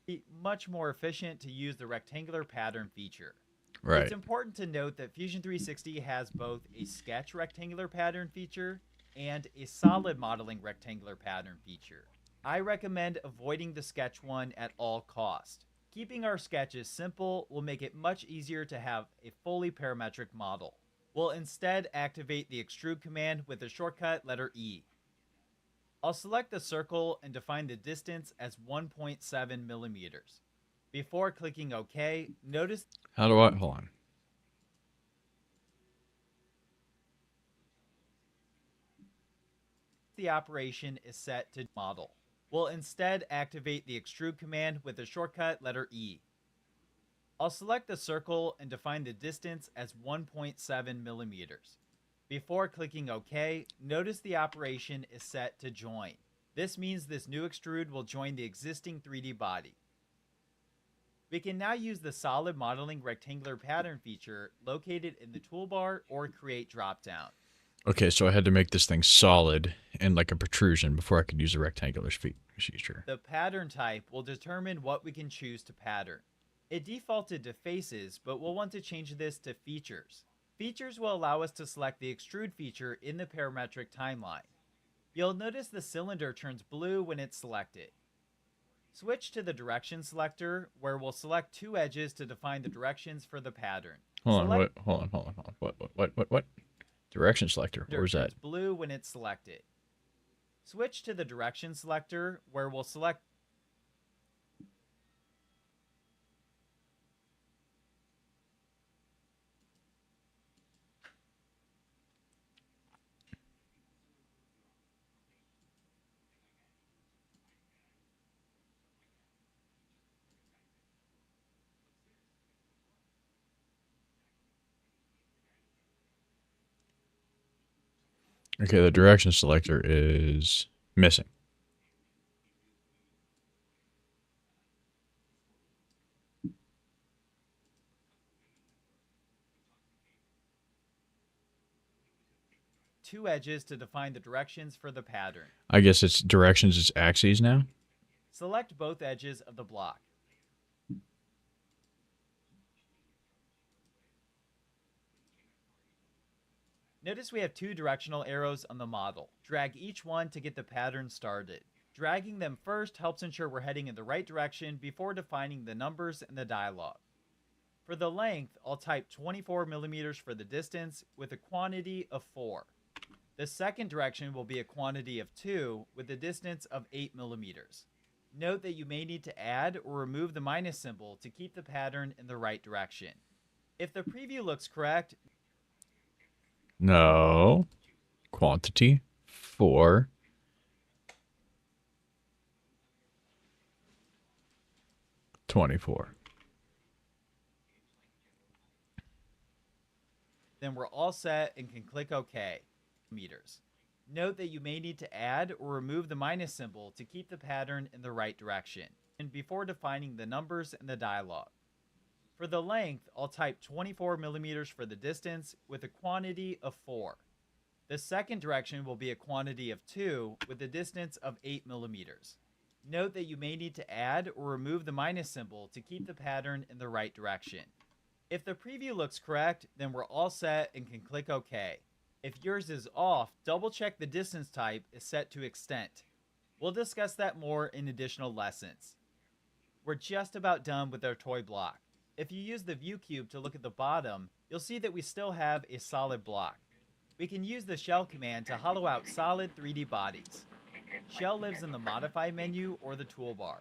Be much more efficient to use the rectangular pattern feature. Right. It's important to note that Fusion 360 has both a sketch rectangular pattern feature and a solid modeling rectangular pattern feature. I recommend avoiding the sketch one at all costs. Keeping our sketches simple will make it much easier to have a fully parametric model. We'll instead activate the extrude command with the shortcut letter E. I'll select the circle and define the distance as 1.7 millimeters. Before clicking OK, notice How do I hold on? the operation is set to model. We'll instead activate the extrude command with the shortcut letter E. I'll select the circle and define the distance as 1.7 millimeters. Before clicking OK, notice the operation is set to join. This means this new extrude will join the existing 3D body. We can now use the solid modeling rectangular pattern feature located in the toolbar or create dropdown. Okay, so I had to make this thing solid and like a protrusion before I could use a rectangular feature. The pattern type will determine what we can choose to pattern. It defaulted to faces, but we'll want to change this to features. Features will allow us to select the extrude feature in the parametric timeline. You'll notice the cylinder turns blue when it's selected. Switch to the direction selector, where we'll select two edges to define the directions for the pattern. Hold on. What? Direction selector. Where's that? Turns blue when it's selected. Switch to the direction selector, where we'll select Okay, the direction selector is missing. Two edges to define the directions for the pattern. I guess it's directions is axes now. Select both edges of the block. Notice we have two directional arrows on the model. Drag each one to get the pattern started. Dragging them first helps ensure we're heading in the right direction before defining the numbers in the dialog. For the length, I'll type 24 millimeters for the distance with a quantity of 4. The second direction will be a quantity of 2 with a distance of 8 millimeters. Note that you may need to add or remove the minus symbol to keep the pattern in the right direction. If the preview looks correct, No. Quantity 4. $24. then we're all set and can click OK. Meters. Note that you may need to add or remove the minus symbol to keep the pattern in the right direction, and before defining the numbers in the dialog. For the length, I'll type 24 millimeters for the distance with a quantity of 4. The second direction will be a quantity of 2 with a distance of 8 millimeters. Note that you may need to add or remove the minus symbol to keep the pattern in the right direction. If the preview looks correct, then we're all set and can click OK. If yours is off, double check the distance type is set to extent. We'll discuss that more in additional lessons. We're just about done with our toy block. If you use the view cube to look at the bottom, you'll see that we still have a solid block. We can use the shell command to hollow out solid 3D bodies. Shell lives in the modify menu or the toolbar.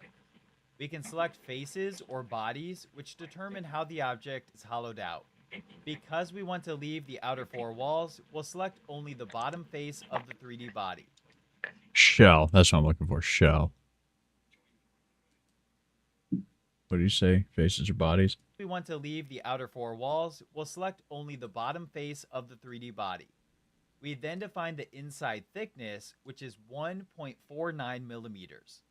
We can select faces or bodies, which determine how the object is hollowed out. Because we want to leave the outer 4 walls, we'll select only the bottom face of the 3D body. Shell. That's what I'm looking for. Shell. What do you say? Faces or bodies? If we want to leave the outer 4 walls, we'll select only the bottom face of the 3D body. We then define the inside thickness, which is 1.49 millimeters.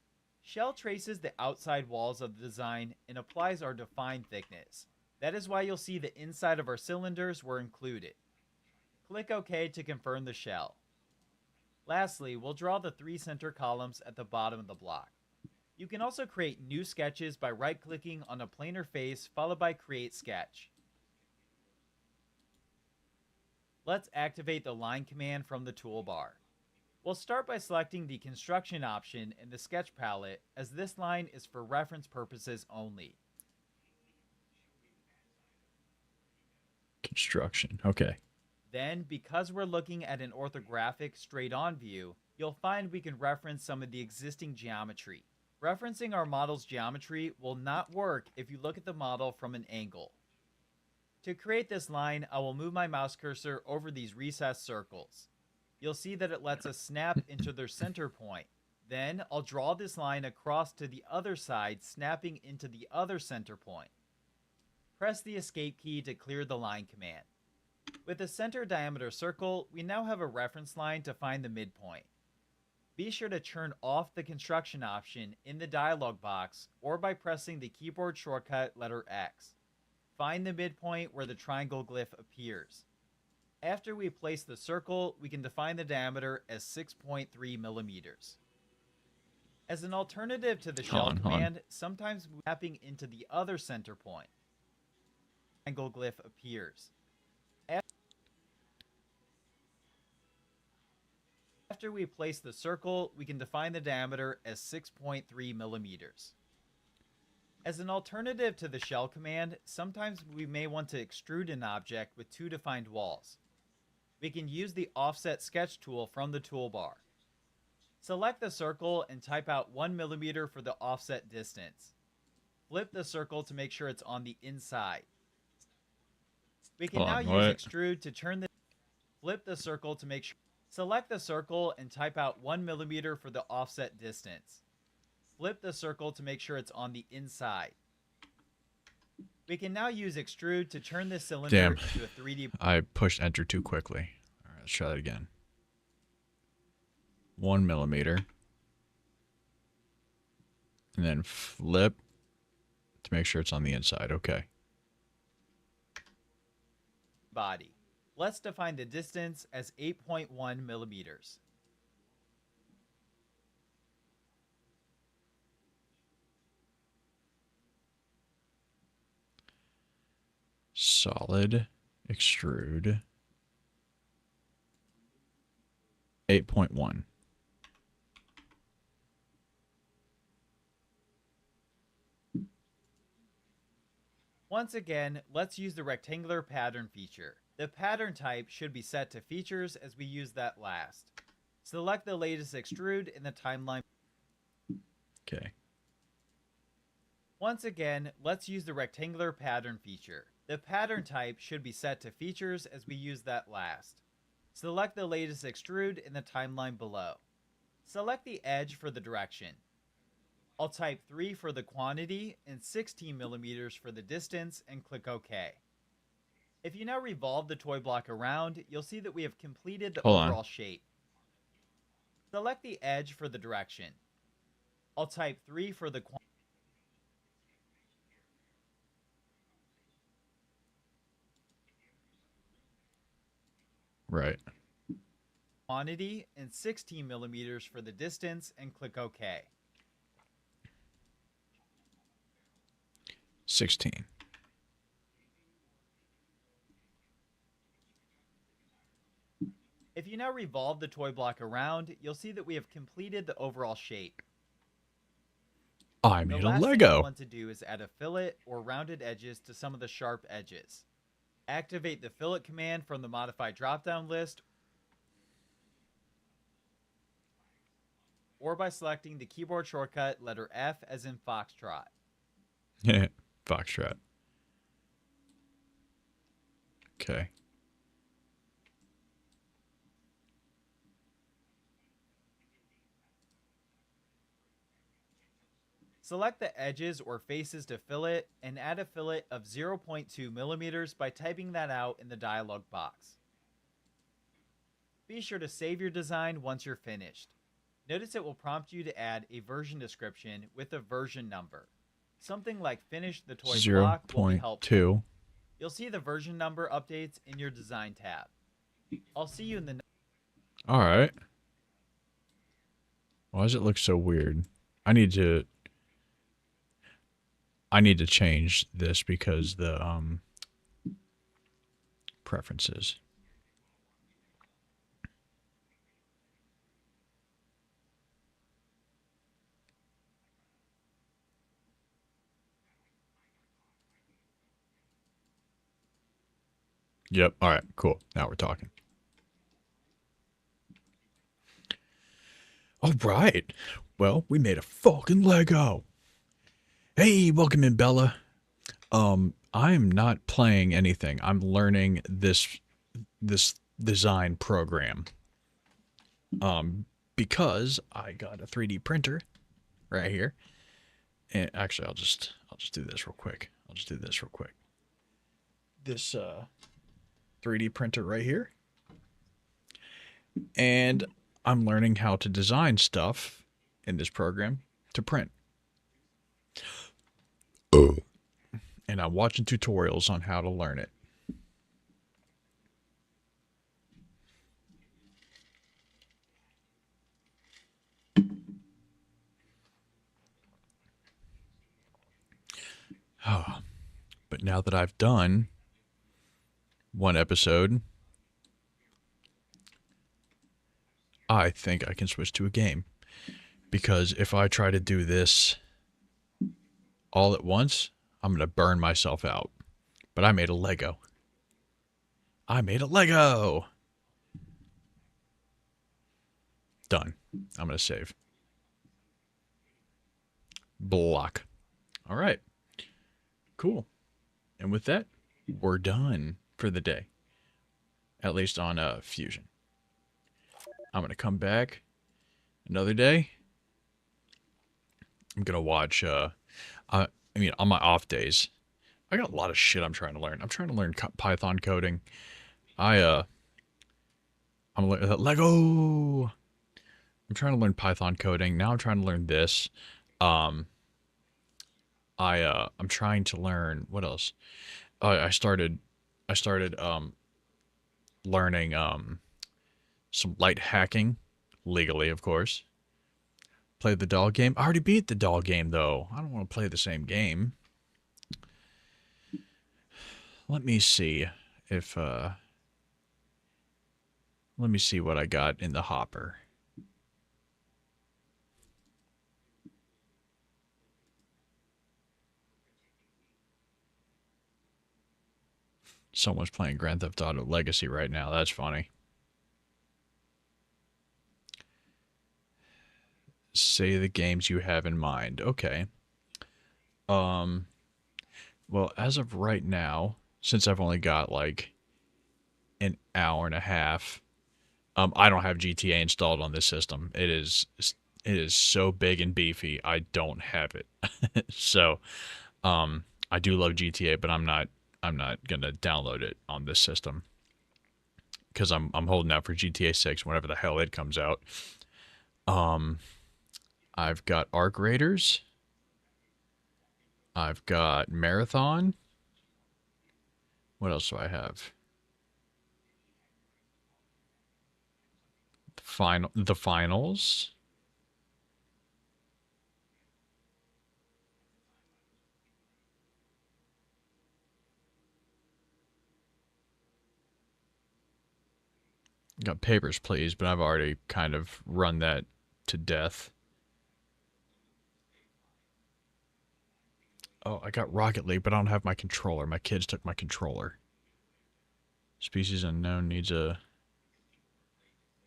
Shell traces the outside walls of the design and applies our defined thickness. That is why you'll see the inside of our cylinders were included. Click OK to confirm the shell. Lastly, we'll draw the 3 center columns at the bottom of the block. You can also create new sketches by right-clicking on a planar face followed by Create Sketch. Let's activate the line command from the toolbar. We'll start by selecting the construction option in the sketch palette, as this line is for reference purposes only. Construction. Okay. Then, because we're looking at an orthographic straight-on view, you'll find we can reference some of the existing geometry. Referencing our model's geometry will not work if you look at the model from an angle. To create this line, I will move my mouse cursor over these recessed circles. You'll see that it lets us snap into their center point. Then I'll draw this line across to the other side, snapping into the other center point. Press the escape key to clear the line command. With a center diameter circle, we now have a reference line to find the midpoint. Be sure to turn off the construction option in the dialog box or by pressing the keyboard shortcut letter X. Find the midpoint where the triangle glyph appears. After we place the circle, we can define the diameter as 6.3 millimeters. As an alternative to the shell command, sometimes mapping into the other center point. Triangle glyph appears. After we place the circle, we can define the diameter as 6.3 millimeters. As an alternative to the shell command, sometimes we may want to extrude an object with 2 defined walls. We can use the offset sketch tool from the toolbar. Select the circle and type out 1 millimeter for the offset distance. Flip the circle to make sure it's on the inside. We can now use extrude to turn the... Flip the circle to make sure... Select the circle and type out 1 millimeter for the offset distance. Flip the circle to make sure it's on the inside. We can now use extrude to turn this cylinder into a 3D... I pushed enter too quickly. All right, let's try that again. 1 millimeter. And then flip to make sure it's on the inside. Okay. Body. Let's define the distance as 8.1 millimeters. Solid extrude 8.1. Once again, let's use the rectangular pattern feature. The pattern type should be set to features as we use that last. Select the latest extrude in the timeline. Okay. Once again, let's use the rectangular pattern feature. The pattern type should be set to features as we use that last. Select the latest extrude in the timeline below. Select the edge for the direction. I'll type 3 for the quantity and 16 millimeters for the distance and click OK. If you now revolve the toy block around, you'll see that we have completed the overall shape. Select the edge for the direction. I'll type 3 for the quantity and 16 millimeters for the distance and click OK. 16. If you now revolve the toy block around, you'll see that we have completed the overall shape. I The made a last thing Lego. we want to do is add a fillet or rounded edges to some of the sharp edges. Activate the fillet command from the modified drop-down list or by selecting the keyboard shortcut letter F as in Foxtrot. Foxtrot. Okay. Select the edges or faces to fillet and add a fillet of 0.2 millimeters by typing that out in the dialog box. Be sure to save your design once you're finished. Notice it will prompt you to add a version description with a version number. Something like finish the toy block will be helpful. 0.2. You'll see the version number updates in your design tab. I'll see you in the All right. Why does it look so weird? I need to change this because the preferences. Yep. All right. Cool. Now we're talking. All right. Well, we made a fucking Lego. Hey, welcome in, Bella. I'm not playing anything. I'm learning this design program. Because I got a 3D printer right here. And actually, I'll just do this real quick. This 3D printer right here. And I'm learning how to design stuff in this program to print. And I'm watching tutorials on how to learn it. Oh, but now that I've done one episode, I think I can switch to a game. Because if I try to do this all at once, I'm going to burn myself out. But I made a Lego. Done. I'm going to save. Block. All right. Cool. And with that, we're done for the day. At least on Fusion. I'm going to come back another day. I'm going to watch, on my off days, I got a lot of shit I'm trying to learn. I'm trying to learn Python coding. I'm Lego. I'm I'm trying to learn Python coding. Now I'm trying to learn this. I'm trying to learn what else? I started learning some light hacking legally, of course. Play the doll game. I already beat the doll game though. I don't want to play the same game. Let me see if let me see what I got in the hopper. Someone's playing Grand Theft Auto Legacy right now. That's funny. Say the games you have in mind. Okay. Well, as of right now, since I've only got like an hour and a half, I don't have GTA installed on this system. It is so big and beefy. I don't have it. So, I do love GTA, but I'm not gonna download it on this system because I'm holding out for GTA 6 whenever the hell it comes out. I've got Arc Raiders. I've got Marathon. What else do I have? The finals. Got Papers, Please, but I've already kind of run that to death. Oh, I got Rocket League, but I don't have my controller. My kids took my controller. Species Unknown needs an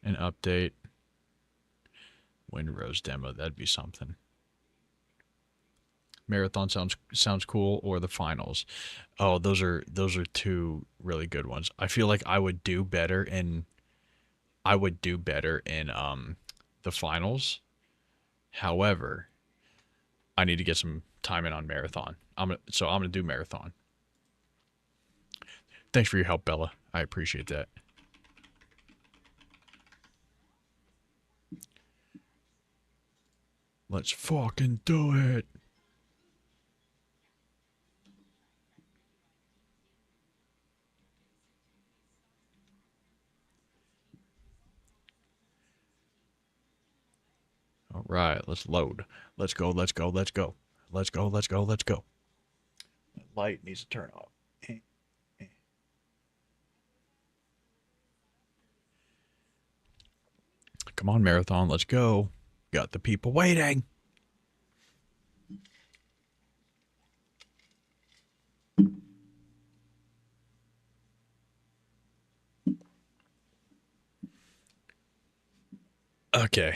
update. Windrose demo, that'd be something. Marathon sounds cool, or the finals. Oh, those are two really good ones. I feel like I would do better in the finals. However, I need to get some time in on Marathon. I'm gonna do Marathon. Thanks for your help, Bella. I appreciate that. Let's fucking do it. All right, let's load. Let's go. Let's go. Let's go. Let's go. Let's go. Let's go. The light needs to turn off. Come on, Marathon. Let's go. Got the people waiting. Okay.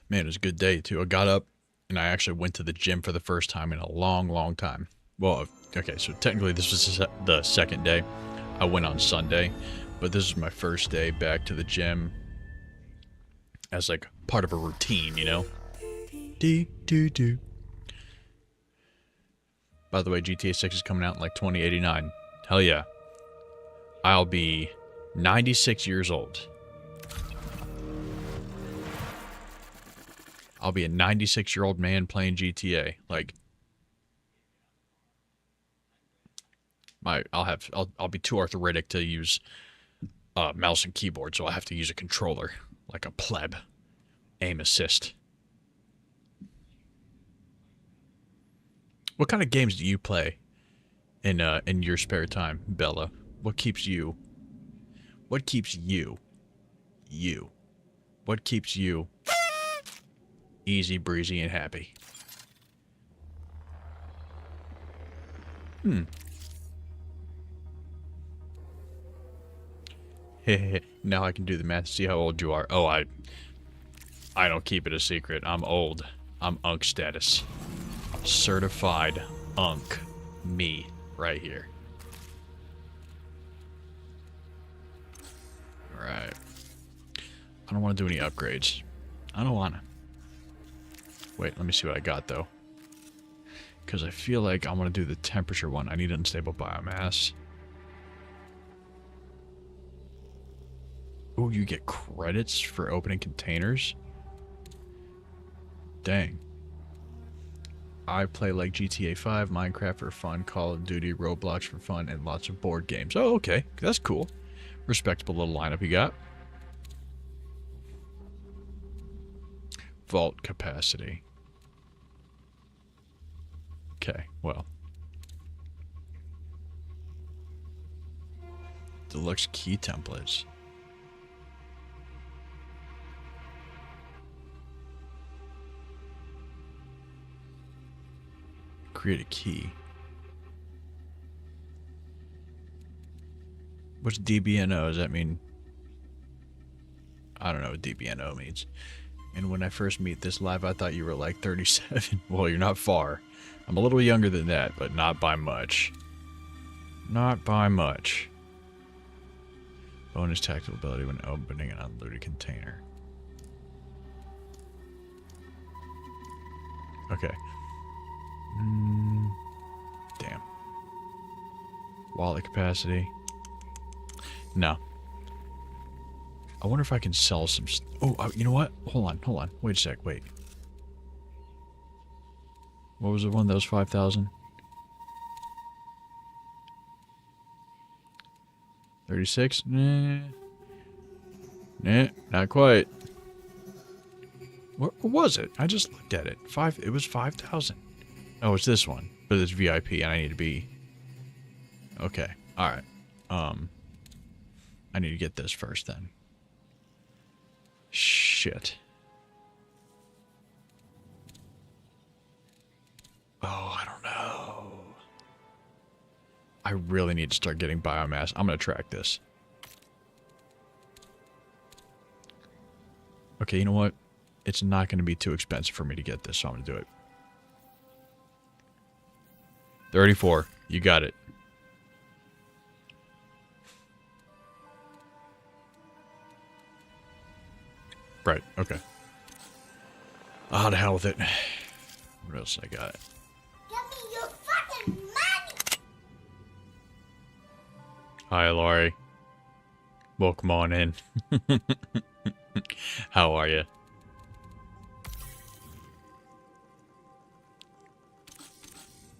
Man, it was a good day, too. I got up, and I actually went to the gym for the first time in a long, long time. Well, okay, so technically this was the second day. I went on Sunday, but this is my first day back to the gym as, like, part of a routine, you know? By the way, GTA 6 is coming out in, like, 2089. Hell yeah. I'll be 96 years old. I'll be a 96-year-old man playing GTA. Like, I'll be too arthritic to use mouse and keyboard, so I'll have to use a controller, like a pleb. Aim assist. What kind of games do you play in your spare time, Bella? What keeps you? What keeps you? You. What keeps you easy, breezy, and happy? Now I can do the math to see how old you are. Oh, I don't keep it a secret. I'm old. I'm Unk status. Certified Unk. Me. Right here. Alright. I don't want to do any upgrades. I don't want to. Wait, let me see what I got, though. Because I feel like I want to do the temperature one. I need unstable biomass. Oh, you get credits for opening containers? Dang. I play like GTA 5, Minecraft for fun, Call of Duty, Roblox for fun, and lots of board games. Oh, okay. That's cool. Respectable little lineup you got. Vault capacity. Okay, well. Deluxe key templates. Create a key. What's DBNO? Does that mean? I don't know what DBNO means. And when I first meet this live, I thought you were like 37. Well, you're not far. I'm a little younger than that, but not by much. Not by much. Bonus tactical ability when opening an unloaded container. Okay. Damn. Wallet capacity. No. I wonder if I can sell some... you know what? Hold on. Wait a sec, wait. What was the one that was 5,000? 36? Nah, not quite. What was it? I just looked at it. It was 5,000. Oh, it's this one. But it's VIP and I need to be... Okay. Alright. I need to get this first then. Shit. Oh, I don't know. I really need to start getting biomass. I'm going to track this. Okay, you know what? It's not going to be too expensive for me to get this, so I'm going to do it. 34. You got it. Right, okay. Ah, the hell with it. What else I got? Give me your fucking money! Hi, Laurie. Welcome on in. How are you?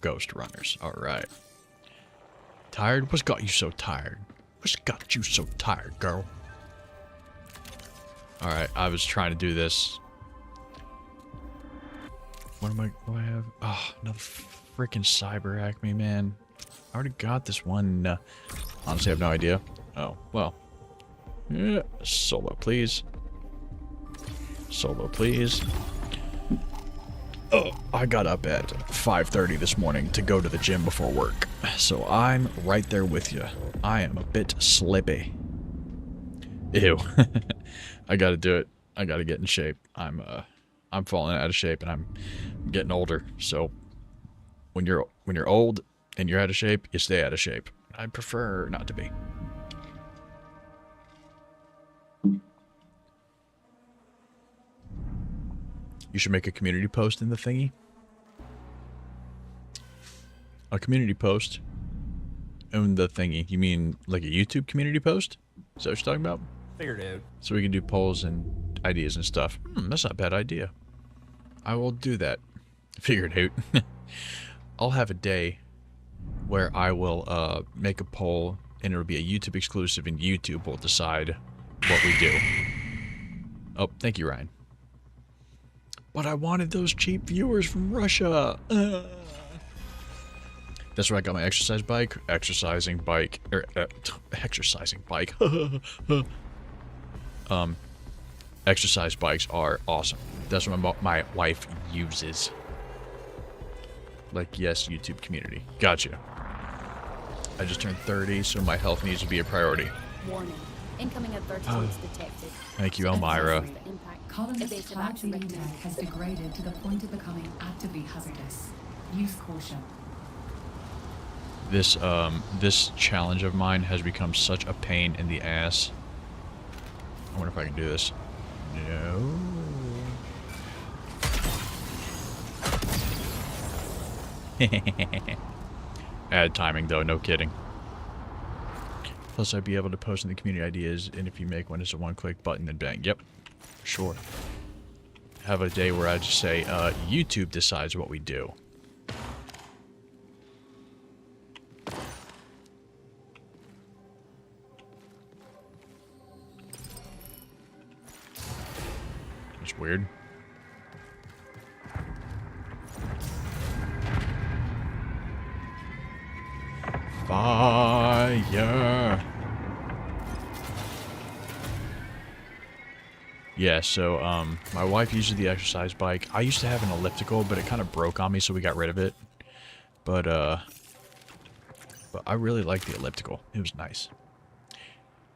Ghost runners. Alright. Tired? What's got you so tired? What's got you so tired, girl? Alright, I was trying to do this. What do I have? Oh, another freaking Cyber Acme, man. I already got this one. Honestly, I have no idea. Oh, well. Yeah, solo, please. Solo, please. Oh, I got up at 5:30 this morning to go to the gym before work. So I'm right there with you. I am a bit slippy. Ew. I gotta do it. I gotta get in shape. I'm falling out of shape and I'm getting older. So when you're old and you're out of shape, you stay out of shape. I prefer not to be. You should make a community post in the thingy. A community post in the thingy. You mean like a YouTube community post? Is that what you're talking about? Figured it out. So we can do polls and ideas and stuff. That's not a bad idea. I will do that. Figured out. I'll have a day where I will make a poll and it'll be a YouTube exclusive and YouTube will decide what we do. Oh, thank you, Ryan. But I wanted those cheap viewers from Russia. That's where I got my exercise bike. Exercising bike. Exercise bikes are awesome. That's what my wife uses. Like, yes, YouTube community. Gotcha. I just turned 30, so my health needs to be a priority. Warning. Incoming advertisements detected. Thank you, Elmira. Colonist Clancy Tech has degraded to the point of becoming actively hazardous. Use caution. This challenge of mine has become such a pain in the ass. I wonder if I can do this. No. Add timing though, no kidding. Plus, I'd be able to post in the community ideas, and if you make one, it's a one-click button and bang. Yep, sure. Have a day where I just say, YouTube decides what we do. It's weird. Fire. Yeah, so my wife uses the exercise bike. I used to have an elliptical, but it kind of broke on me, so we got rid of it. But I really like the elliptical. It was nice.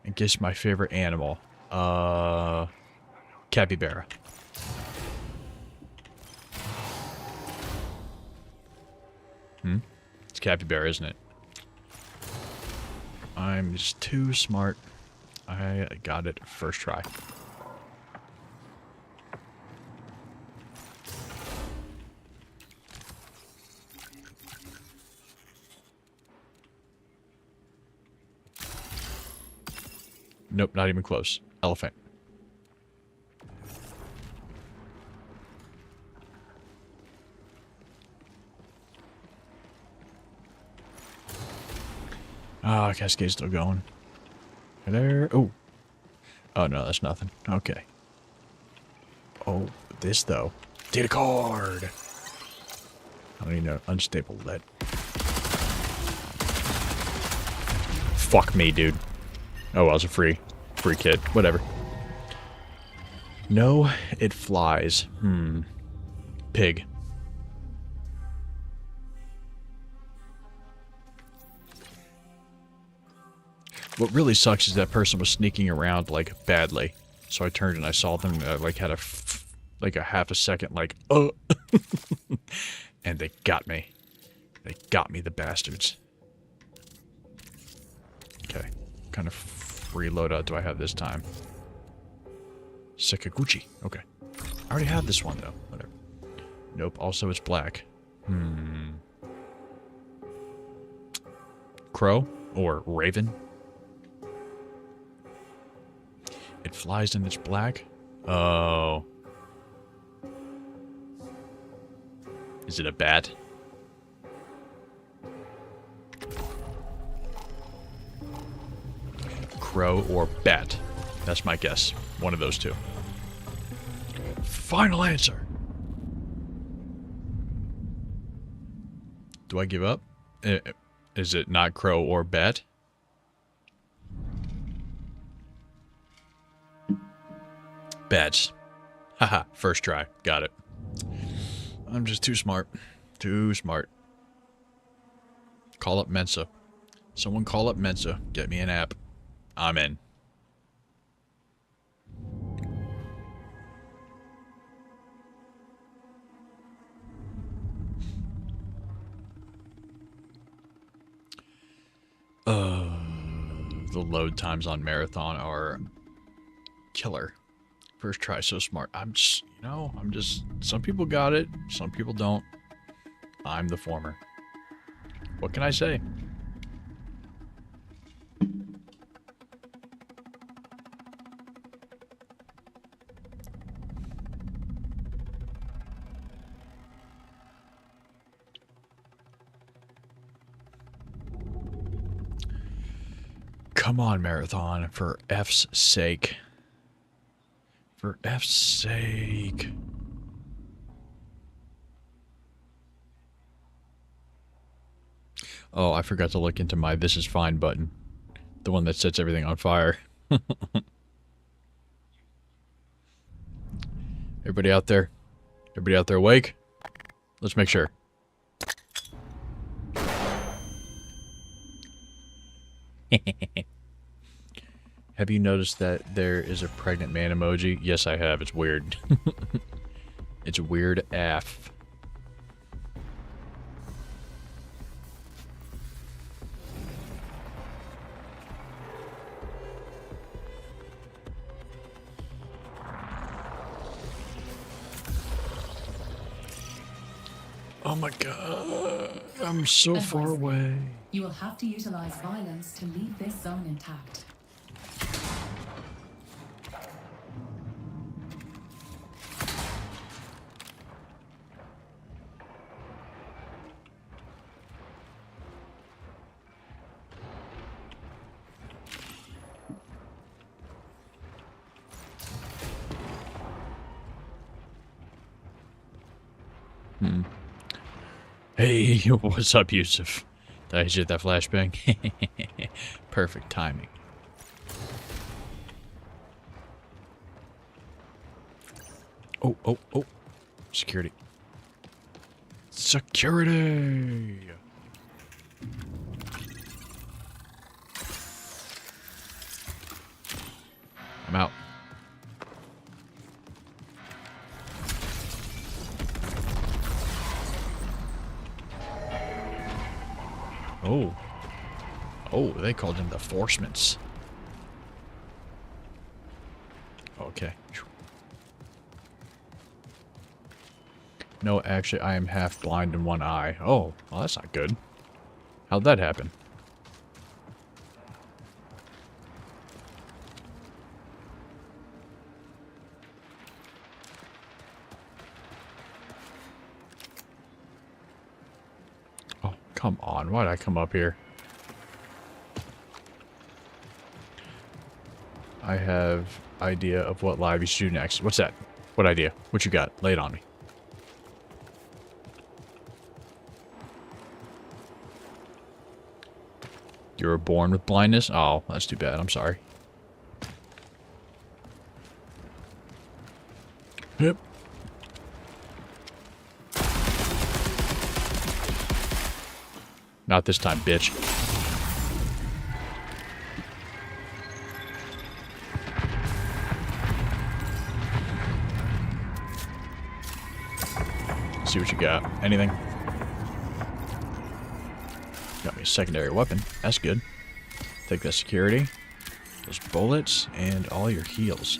And guess my favorite animal. Capybara. It's capybara, isn't it? I'm just too smart. I got it first try. Nope, not even close. Elephant. Ah, Cascade's still going. Hey there. Oh. Oh, no, that's nothing. Okay. Oh, this, though. Data card! I don't need an unstable lead. Fuck me, dude. Oh, well, it's a free kit. Whatever. No, it flies. Pig. What really sucks is that person was sneaking around, like, badly. So I turned and I saw them, like, had a half a second, like, oh. And they got me. They got me, the bastards. Okay. What kind of free loadout do I have this time? Sakaguchi. Okay. I already have this one, though. Whatever. Nope. Also, it's black. Crow? Or raven? It flies and it's black? Oh. Is it a bat? Crow or bat? That's my guess. One of those two. Final answer! Do I give up? Is it not crow or bat? Bats. Haha, first try. Got it. I'm just too smart. Too smart. Call up Mensa. Someone call up Mensa. Get me an app. I'm in. The load times on Marathon are killer. First try, so smart. I'm just, some people got it, some people don't. I'm the former. What can I say? Come on, Marathon, for F's sake. For F's sake. Oh, I forgot to look into my "This is fine" button. The one that sets everything on fire. Everybody out there? Everybody out there awake? Let's make sure. Have you noticed that there is a pregnant man emoji? Yes, I have. It's weird. It's weird AF. Oh my god. I'm so far Advisory. away. You will have to utilize violence to leave this zone intact. Hey, what's up, Yusuf? Did I hit that flashbang? Perfect timing. Oh, oh, oh. Security. Security! I'm out. Oh. Oh, they called in the forcements. Okay. No, actually, I am half blind in one eye. Oh, well, that's not good. How'd that happen? Oh, come on. Why'd I come up here? I have idea of what live you should do next. What's that? What idea? What you got? Lay it on me. You were born with blindness? Oh, that's too bad. I'm sorry. Yep. Not this time, bitch. See what you got. Anything? Got me a secondary weapon. That's good. Take that security. Those bullets and all your heals.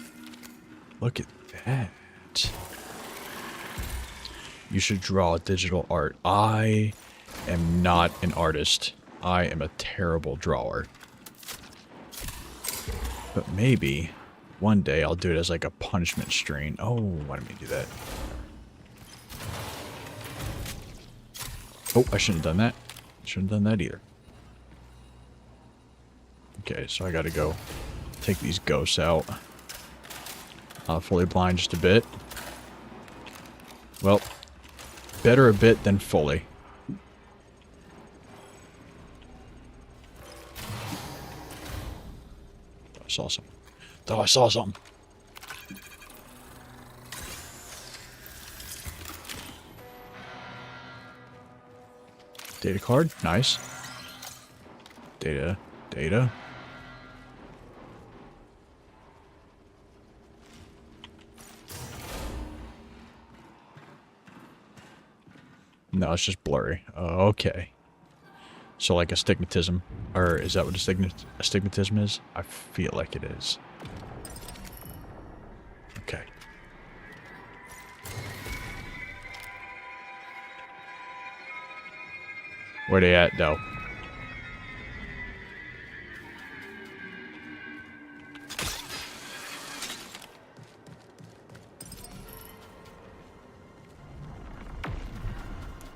Look at that. You should draw digital art. I am not an artist. I am a terrible drawer. But maybe one day I'll do it as like a punishment stream. Oh, why didn't we do that? Oh, I shouldn't have done that. Shouldn't have done that either. Okay, so I gotta go take these ghosts out. Fully blind just a bit. Well, better a bit than fully. I saw something. Thought I saw something. Data card, nice. Data. No, it's just blurry. Okay. So like astigmatism, or is that what astigmatism is? I feel like it is. Okay. Where they at, though?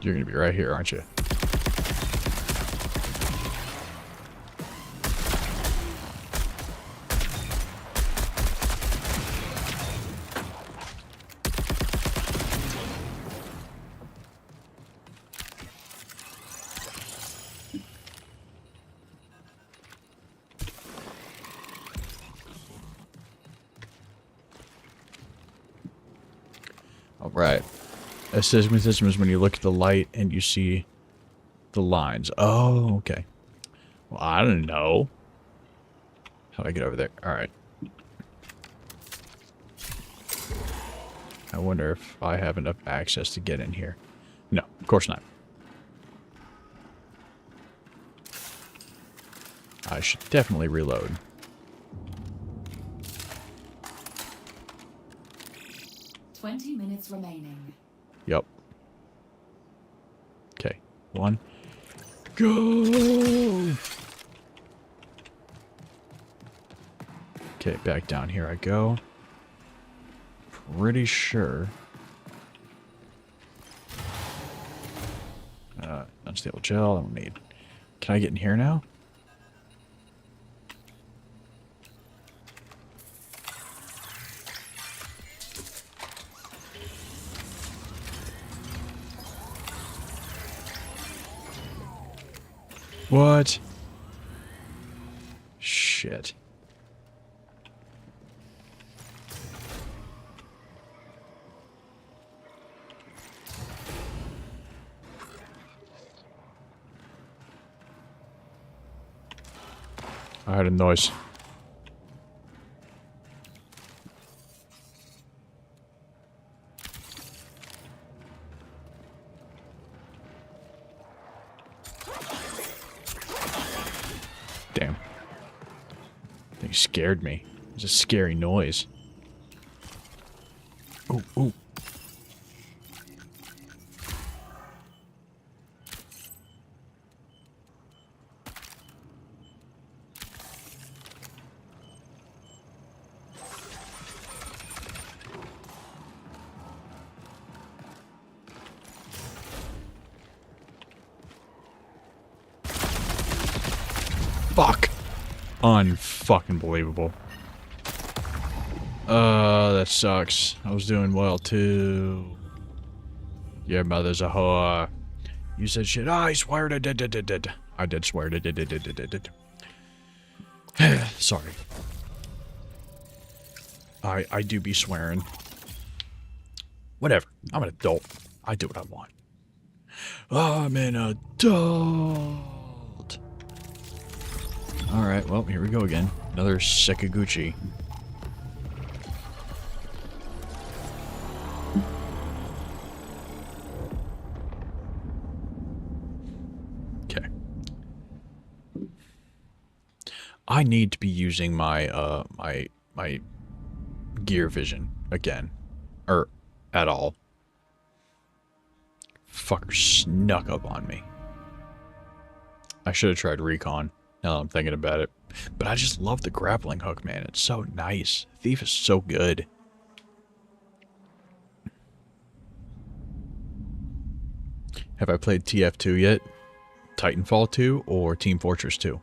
You're gonna be right here, aren't you? Alright. Astigmatism is when you look at the light and you see the lines. Oh, okay. Well, I don't know. How do I get over there? Alright. I wonder if I have enough access to get in here. No, of course not. I should definitely reload. "20 minutes remaining." Yep. One. Go! Okay, back down here I go. Pretty sure. Unstable gel, I don't need. Can I get in here now? What? Shit. I heard a noise. Damn. They scared me. It was a scary noise. Ooh, ooh. Fuck. Unfucking believable. That sucks. I was doing well too. Your mother's a whore. You said shit. I swear I did. I did swear I did. Sorry. I do be swearing. Whatever. I'm an adult. I do what I want. I'm an adult. Alright, well, here we go again. Another Sekaguchi. Okay. I need to be using my, my gear vision again. Or, at all. Fucker snuck up on me. I should have tried recon. Now I'm thinking about it. But I just love the grappling hook, man. It's so nice. Thief is so good. Have I played TF2 yet? Titanfall 2 or Team Fortress 2?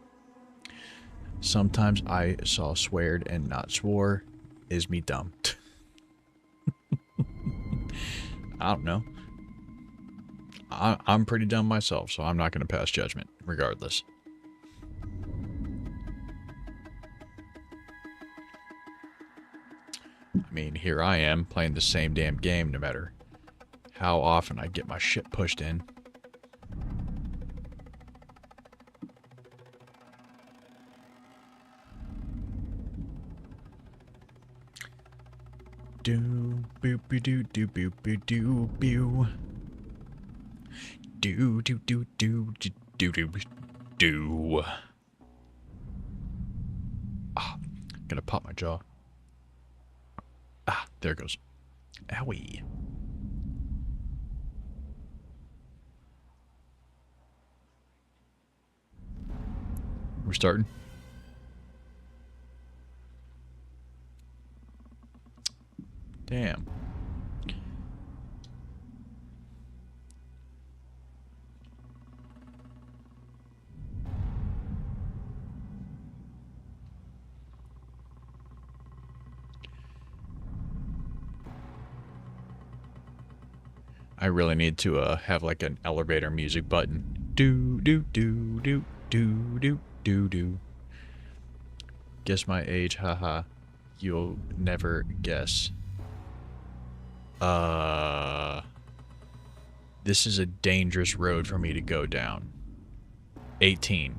Sometimes I saw sweared and not swore. Is me dumb? I don't know. I'm pretty dumb myself, so I'm not going to pass judgment, regardless. I mean, here I am, playing the same damn game no matter how often I get my shit pushed in. Do boop doo do boop doo boo. Do do do do do do do. Ah, gonna pop my jaw. Ah, there it goes. Owie. We're starting. Damn. I really need to have like an elevator music button. Do do do do do do do do. Guess my age, haha. You'll never guess. This is a dangerous road for me to go down. 18.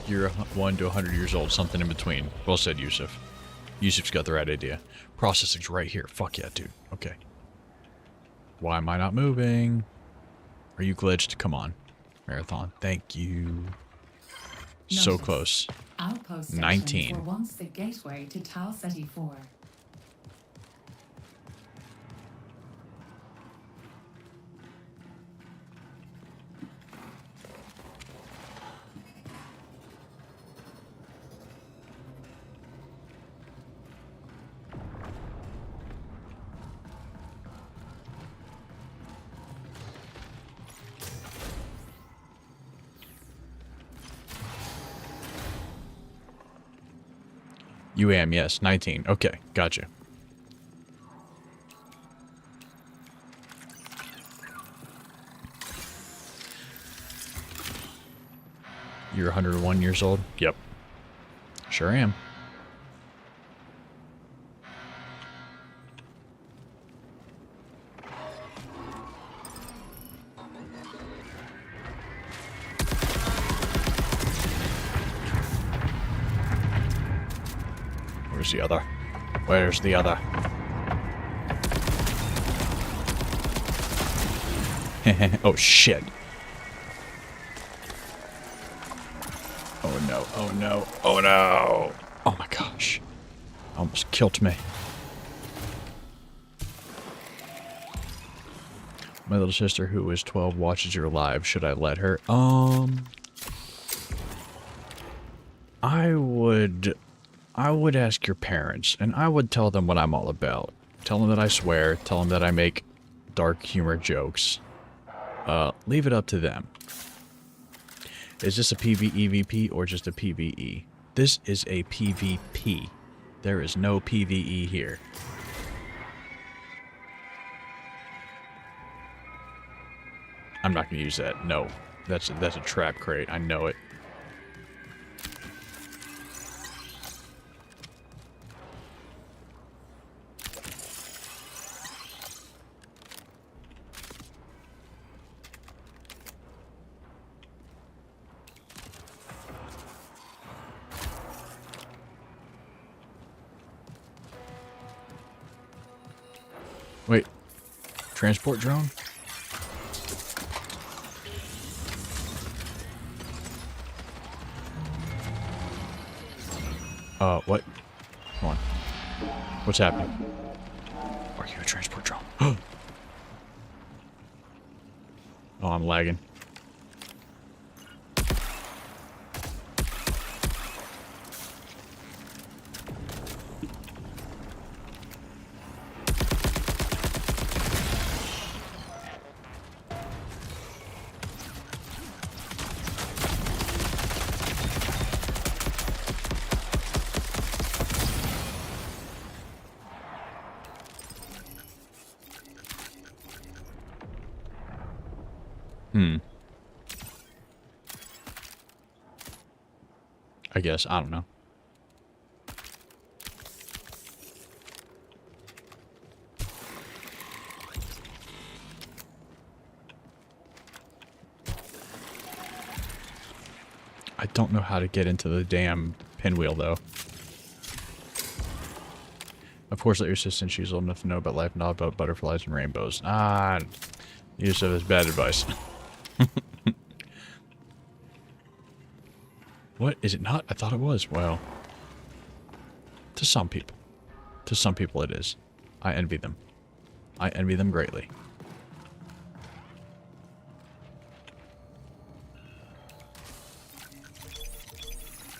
You're 1 to 100 years old, something in between. Well said, Yusuf. Yusuf's got the right idea. Processing's right here. Fuck yeah, dude. Okay. Why am I not moving? Are you glitched? Come on. Marathon. Thank you. So Notice. close. Outpost 19. sections were once the gateway to Tal Ceti 4. UAM, yes. 19. Okay, gotcha. You're 101 years old? Yep. Sure am. Where's the other? Where's the other? Oh shit. Oh no, oh no, oh no! Oh my gosh. Almost killed me. My little sister who is 12 watches your live. Should I let her? I would ask your parents, and I would tell them what I'm all about. Tell them that I swear, tell them that I make dark humor jokes. Leave it up to them. Is this a PvEVP or just a PvE? This is a PvP. There is no PvE here. I'm not going to use that. No. That's a trap crate. I know it. Wait. Transport drone? What? Come on. What's happening? Are you a transport drone? Oh, I'm lagging. I guess. I don't know. I don't know how to get into the damn pinwheel, though. Of course, let your sister, she's old enough to know about life, not about butterflies and rainbows. Ah, use of this bad advice. What? Is it not? I thought it was. Well, to some people. To some people it is. I envy them. I envy them greatly.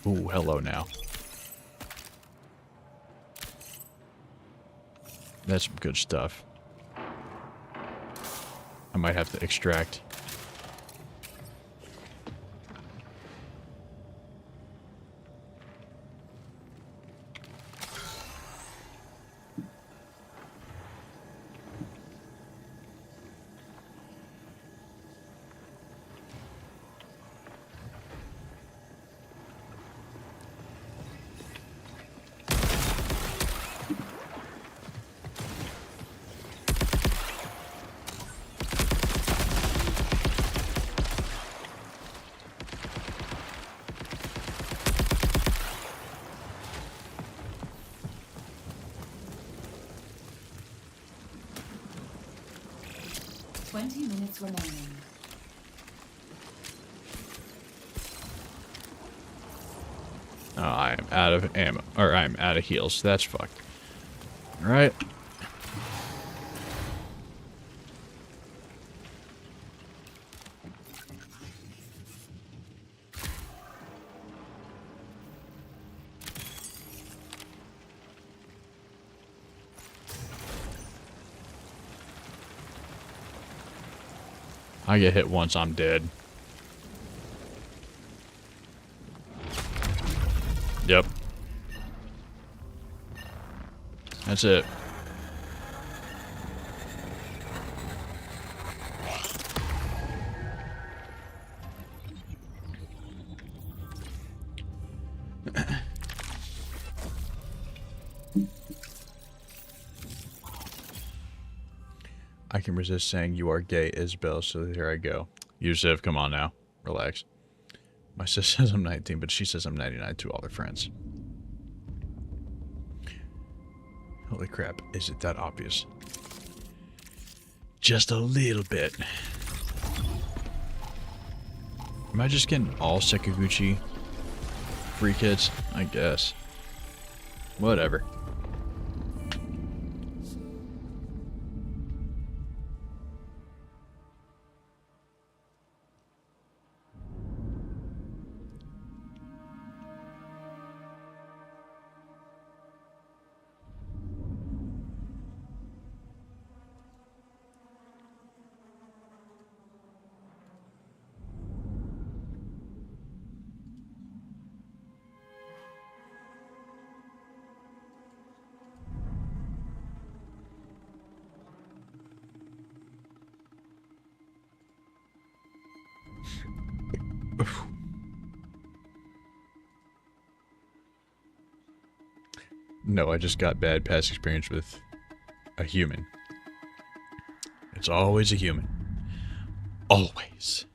Ooh, hello now. That's some good stuff. I might have to extract. 20 minutes remaining. Oh, I am out of ammo. Or I'm out of heals. That's fucked. Alright. I get hit once, I'm dead. Yep. That's it. I can resist saying you are gay, Isabel, so here I go. Yusuf, come on now. Relax. My sis says I'm 19, but she says I'm 99 to all her friends. Holy crap, is it that obvious? Just a little bit. Am I just getting all Sakaguchi free kits? I guess. Whatever. No, I just got bad past experience with a human. It's always a human. Always.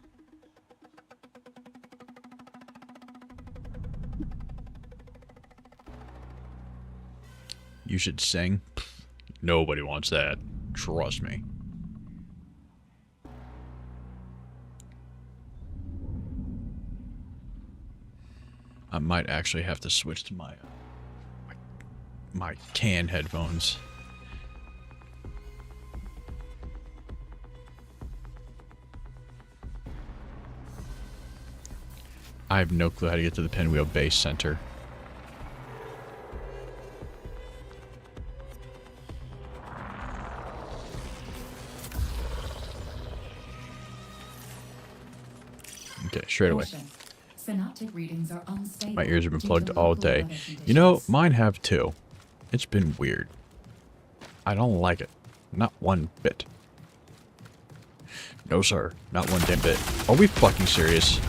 You should sing? Nobody wants that. Trust me. I might actually have to switch to my can headphones. I have no clue how to get to the Pinwheel Base Center. Okay, straight away. Caution. Synaptic readings are unstable. My ears have been due plugged to all local day. weather You know, conditions. mine have too. It's been weird. I don't like it. Not one bit. No, sir. Not one damn bit. Are we fucking serious?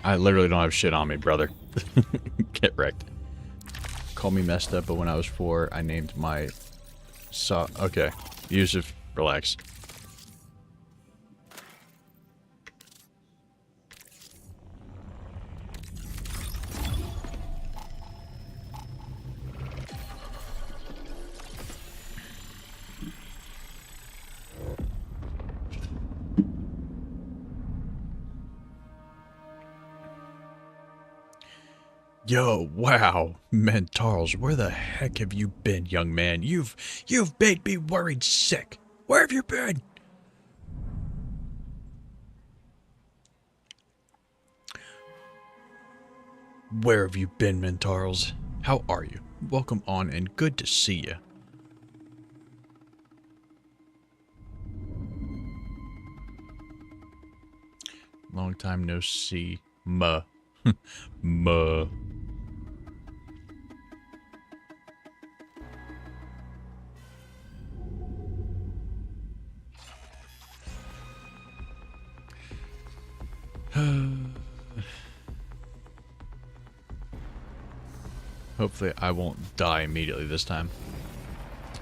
I literally don't have shit on me, brother. Get wrecked. Call me messed up, but when I was 4, I named my okay. Yusuf, relax. Yo, wow. Man, Charles, where the heck have you been, young man? You've made me worried sick. Where have you been? Where have you been, Mentarls? How are you? Welcome on and good to see you. Long time no see. Muh. Muh. Hopefully I won't die immediately this time.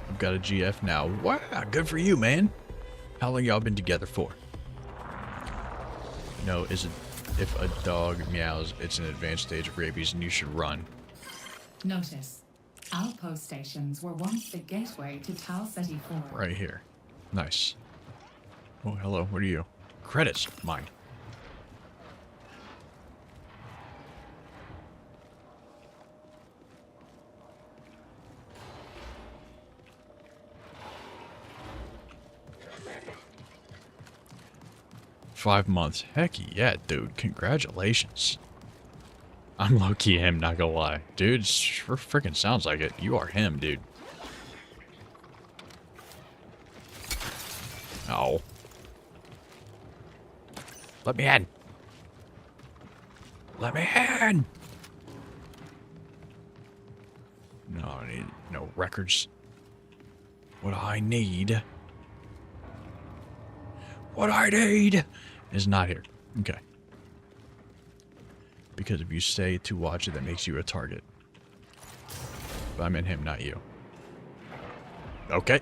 I've got a GF now. Wow, good for you, man. How long y'all been together for? No, is it if a dog meows, it's an advanced stage of rabies and you should run. Notice. Outpost stations were once the gateway to Tau Ceti 4. Right here. Nice. Oh, hello. What are you? Credits. Mine. "5 months. Heck yeah, dude. Congratulations. I'm low-key him, not gonna lie. Dude, sure freaking sounds like it. You are him, dude. Oh. Let me in. Let me in. No, I need no records. What I need. What I need is not here. Okay. Because if you say to watch it, that makes you a target. But I meant him, not you. Okay.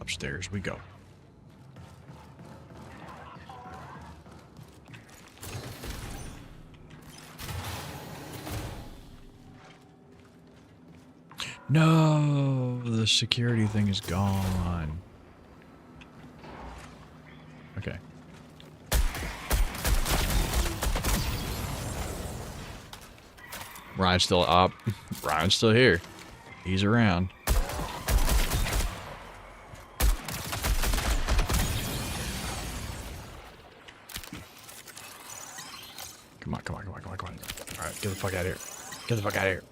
Upstairs we go. No, the security thing is gone. Okay. Ryan's still up. Ryan's still here. He's around. Come on, come on, come on, come on, come on. Alright, get the fuck out of here. Get the fuck out of here.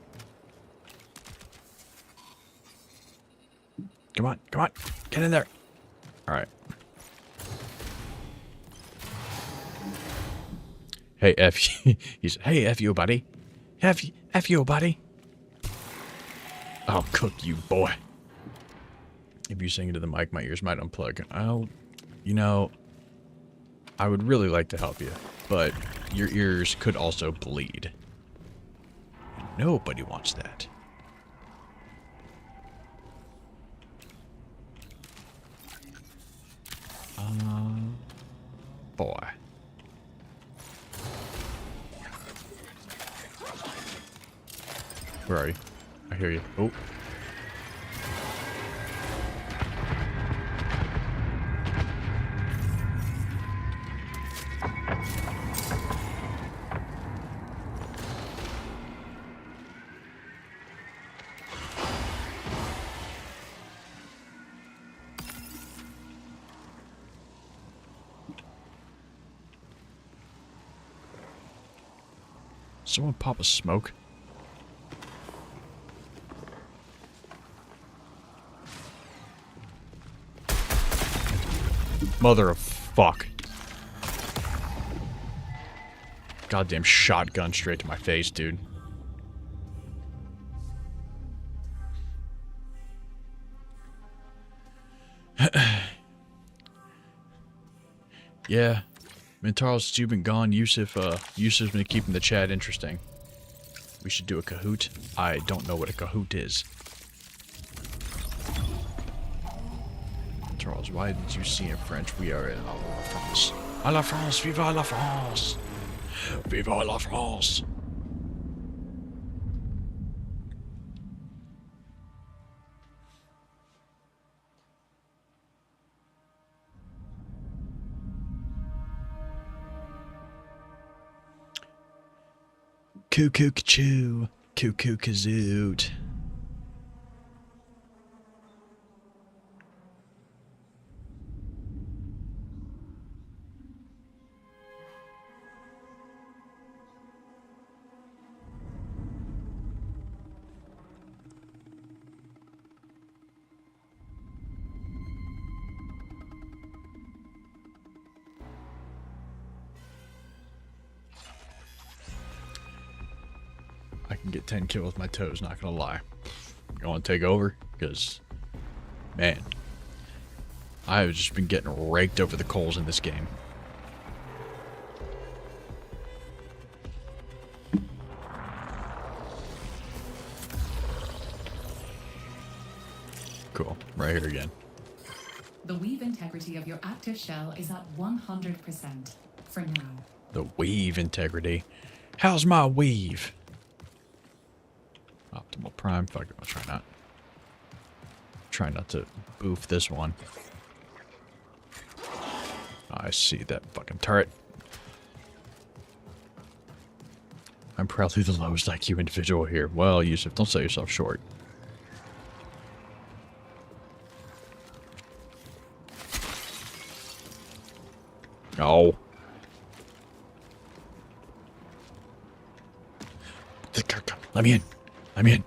Come on, come on. Get in there. Alright. Hey, F you. He said, hey, F you, buddy. F you, buddy. I'll cook you, boy. If you sing into the mic, my ears might unplug. Oh, you know, I would really like to help you, but your ears could also bleed. Nobody wants that. Boy. Where are you? I hear you. Oh. Someone pop a smoke? Mother of fuck. Goddamn shotgun straight to my face, dude. Yeah. Mintaros, since you've been gone, Yusuf's been keeping the chat interesting. We should do a Kahoot. I don't know what a Kahoot is. Charles, why did you see in French? We are in la France. À la France, viva la France! Viva la France! Cuckoo kachoo, cuckoo kazoot. I can get 10 kills with my toes, not gonna lie. You want to take over? Because, man, I've just been getting raked over the coals in this game. Cool. Right here again. The weave integrity of your active shell is at 100% for now. The weave integrity. How's my weave? Optimal prime. Fuck it, I'll try not. Try not to boof this one. I see that fucking turret. I'm probably the lowest IQ individual here. Well, Yusuf, don't sell yourself short. Oh. Come, let me in. Let me in.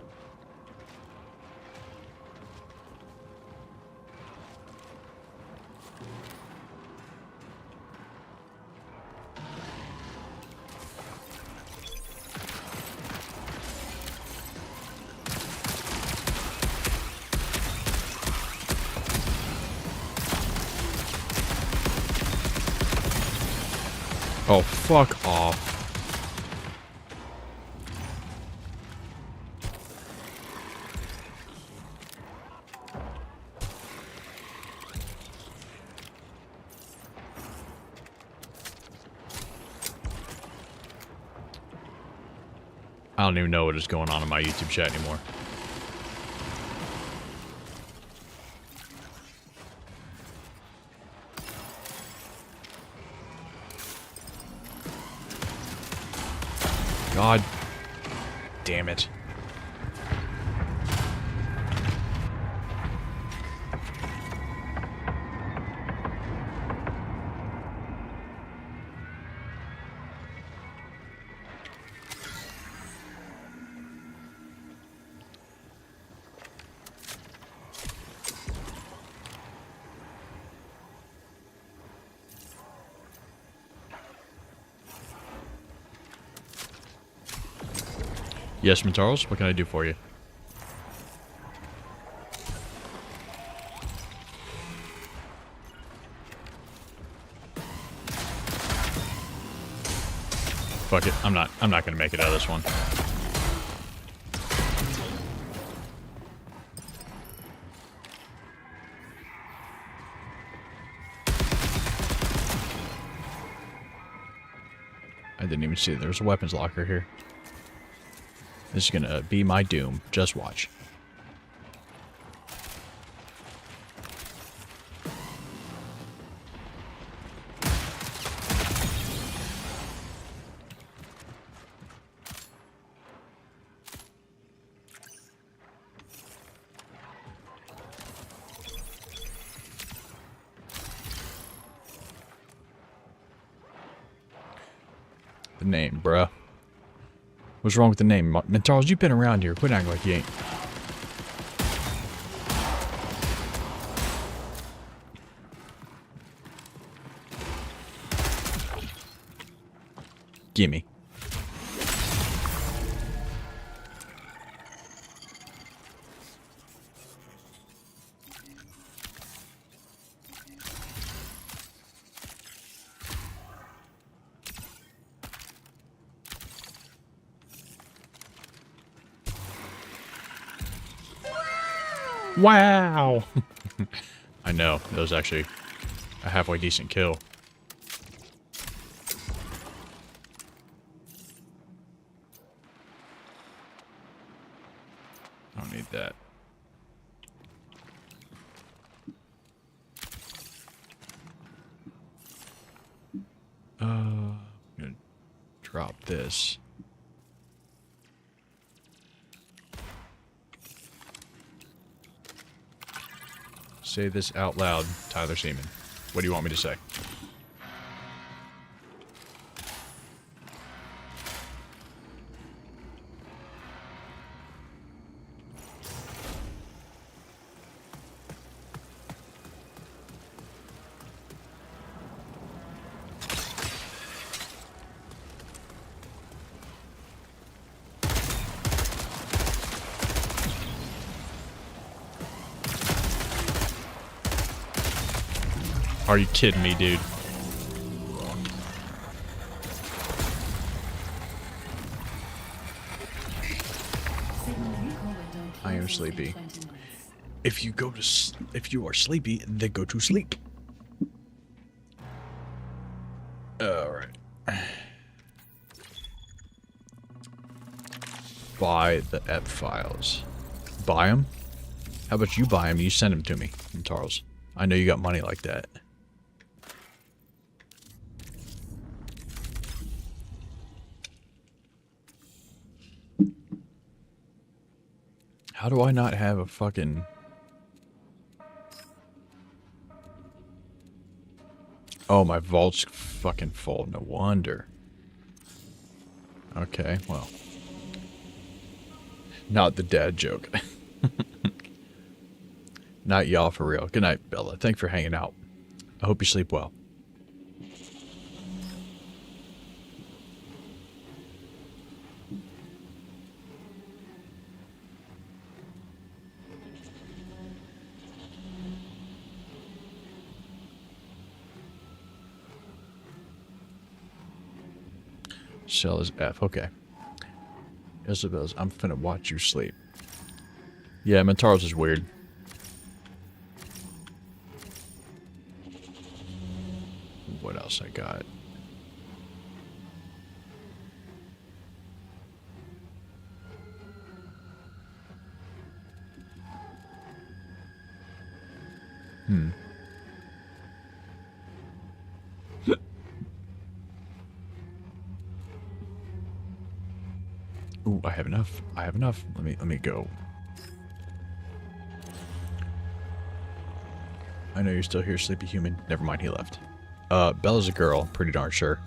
Oh, fuck off. I don't even know what is going on in my YouTube chat anymore. God damn it. Yes, Montaros, what can I do for you? Fuck it, I'm not gonna make it out of this one. I didn't even see there was a weapons locker here. This is gonna be my doom. Just watch. The name, bruh. What's wrong with the name? Mentals, you've been around here. Quit acting like you ain't. Gimme. Wow! I know, that was actually a halfway decent kill. I don't need that. I'm gonna drop this. Say this out loud, Tyler Seaman. What do you want me to say? Are you kidding me, dude? I am sleepy. If you are sleepy, then go to sleep. All right. buy the EP files. Buy them? How about you buy them? You send them to me, Charles. I know you got money like that. How do I not have a fucking... Oh, my vault's fucking full. No wonder. Okay, well. Not the dad joke. Not y'all for real. Good night, Bella. Thanks for hanging out. I hope you sleep well. Cell is F. Okay. Isabel's, I'm finna watch you sleep. Yeah, Montaro's is weird. What else I got? Ooh, I have enough. I have enough. Let me go. I know you're still here, sleepy human. Never mind, he left. Bella's a girl, pretty darn sure.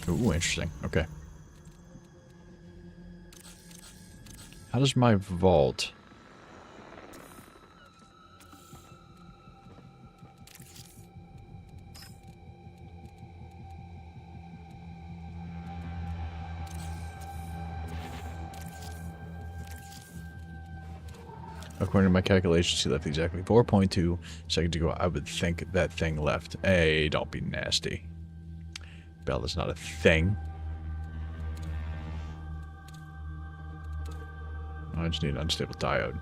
Ooh, interesting. Okay. How does my vault... According to my calculations, he left exactly 4.2 seconds ago. I would think that thing left. Hey, don't be nasty. Bella's not a thing. I just need an unstable diode.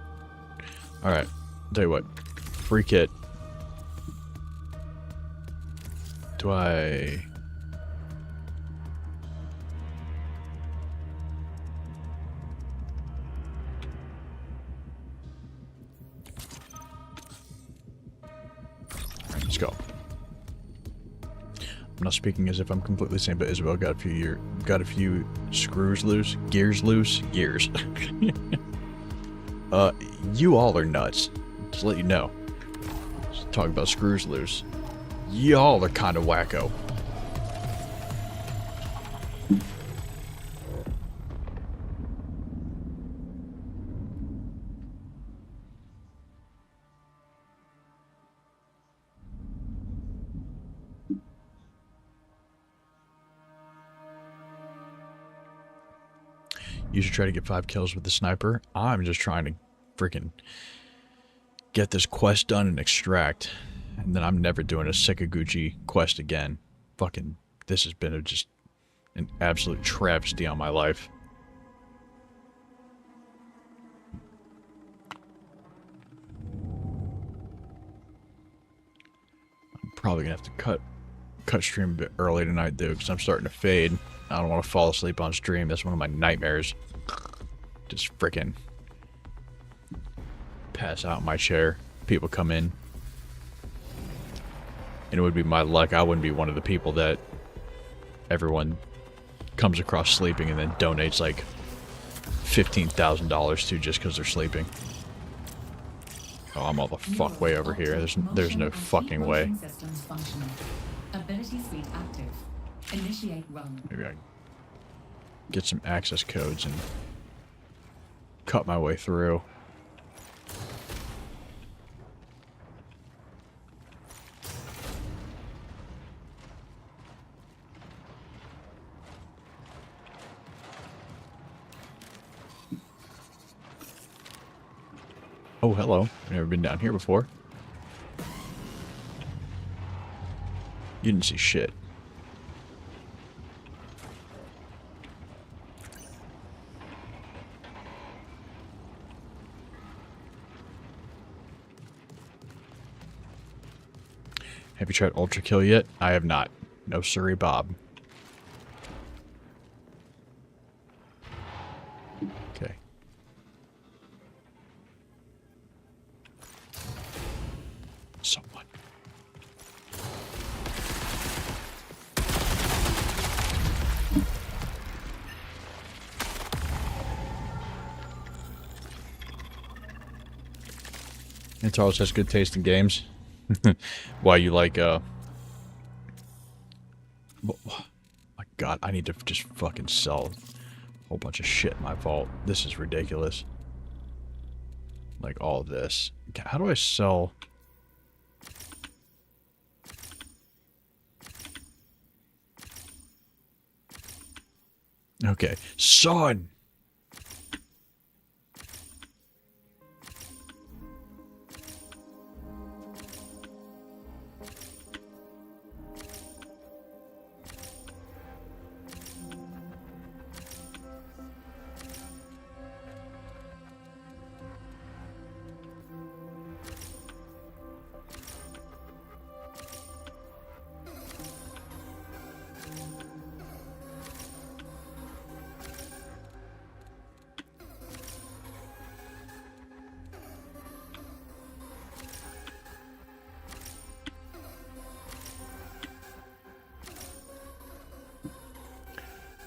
Alright, tell you what. Free kit. Do I... Let's go. I'm not speaking as if I'm completely sane, but Isabel got a few screws loose, gears loose, gears. You all are nuts. Just to let you know. Just talking about screws loose. Y'all are kind of wacko. You should try to get 5 kills with the sniper. I'm just trying to freaking get this quest done and extract. And then I'm never doing a Sekaguchi quest again. Fucking, this has been just an absolute travesty on my life. I'm probably gonna have to cut stream a bit early tonight, dude, because I'm starting to fade. I don't want to fall asleep on stream. That's one of my nightmares. Just freaking pass out in my chair. People come in. And it would be my luck. I wouldn't be one of the people that everyone comes across sleeping and then donates like $15,000 to just because they're sleeping. Oh, I'm all the fuck way over here. There's no fucking way. Ability suite active. Initiate run. Maybe I get some access codes and cut my way through. Oh, hello. I've never been down here before. You didn't see shit. you tried Ultra Kill yet? I have not. No siree, Bob. Okay. Someone. And Charles has good taste in games. Why you like, my God, I need to just fucking sell a whole bunch of shit in my vault. This is ridiculous. Like all this. How do I sell? Okay, son.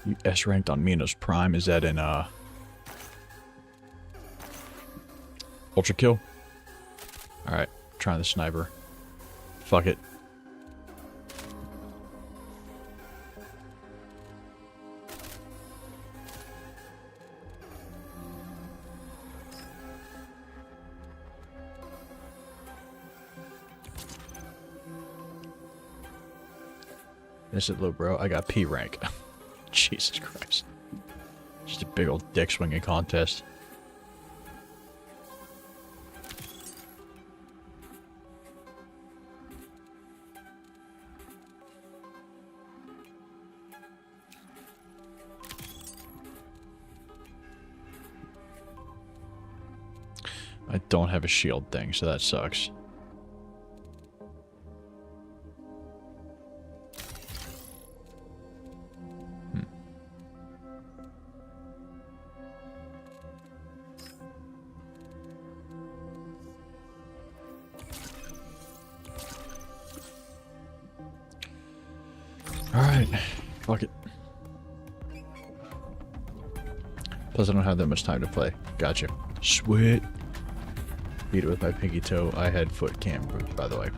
You S ranked on Minos Prime. Is that in Ultra Kill? Alright, trying the sniper. Fuck it. Is it low, bro? I got P rank. Jesus Christ. Just a big old dick swinging contest. I don't have a shield thing, so that sucks. Alright, fuck it. Plus I don't have that much time to play. Gotcha. Sweet. Beat it with my pinky toe. I had foot cam, by the way.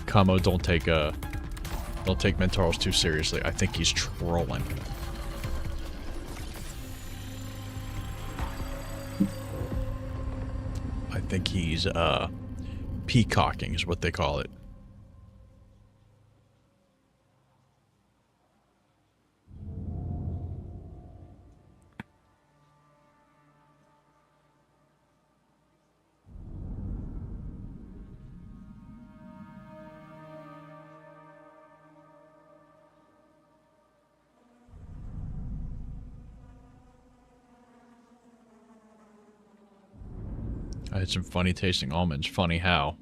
Kamo, don't take Mentarles too seriously. I think he's trolling. I think he's peacocking is what they call it. I had some funny tasting almonds. Funny how?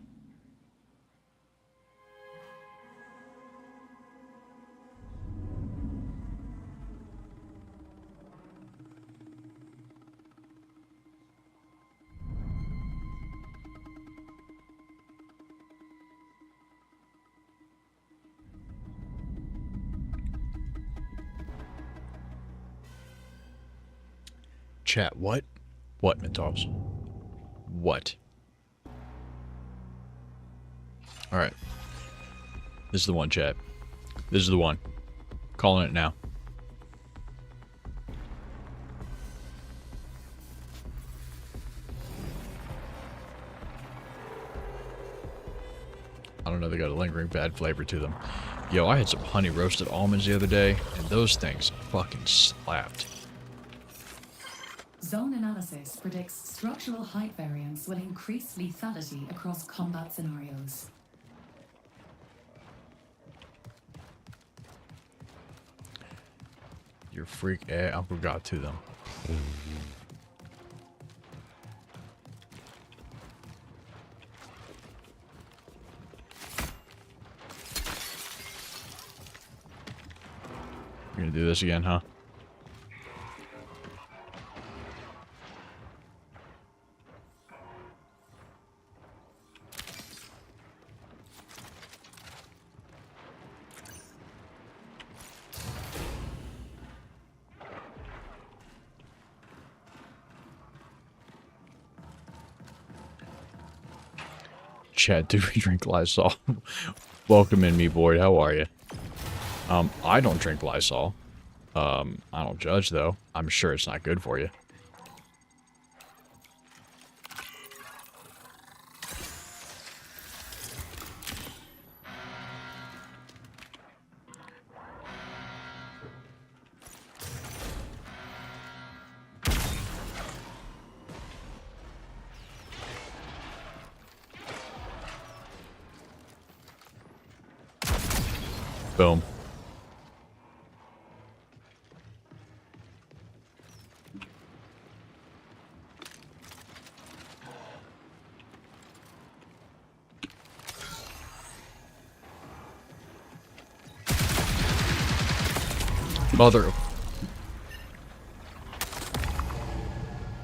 Chat, what? What, Mentos? What? Alright. This is the one, chat. This is the one. Calling it now. I don't know, they got a lingering bad flavor to them. Yo, I had some honey roasted almonds the other day, and those things fucking slapped. Zone analysis predicts structural height variance will increase lethality across combat scenarios. Your freak Uncle got to them. We're gonna do this again, huh? Chat, do we drink Lysol? Welcome in, me boy. How are you? I don't drink Lysol. I don't judge, though. I'm sure it's not good for you. Boom. Mother.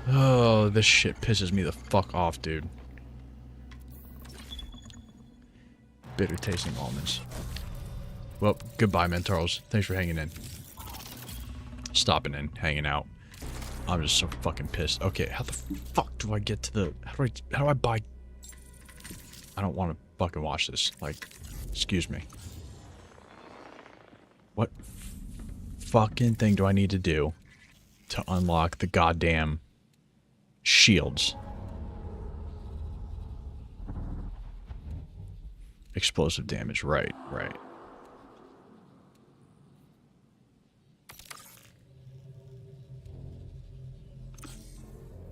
Oh, this shit pisses me the fuck off, dude. Bitter tasting almonds. Well, goodbye, Mentarls. Thanks for hanging in. Stopping in, hanging out. I'm just so fucking pissed. Okay, how the fuck do I get to the... How do I buy... I don't want to fucking watch this. Like, excuse me. What fucking thing do I need to do to unlock the goddamn shields? Explosive damage, right.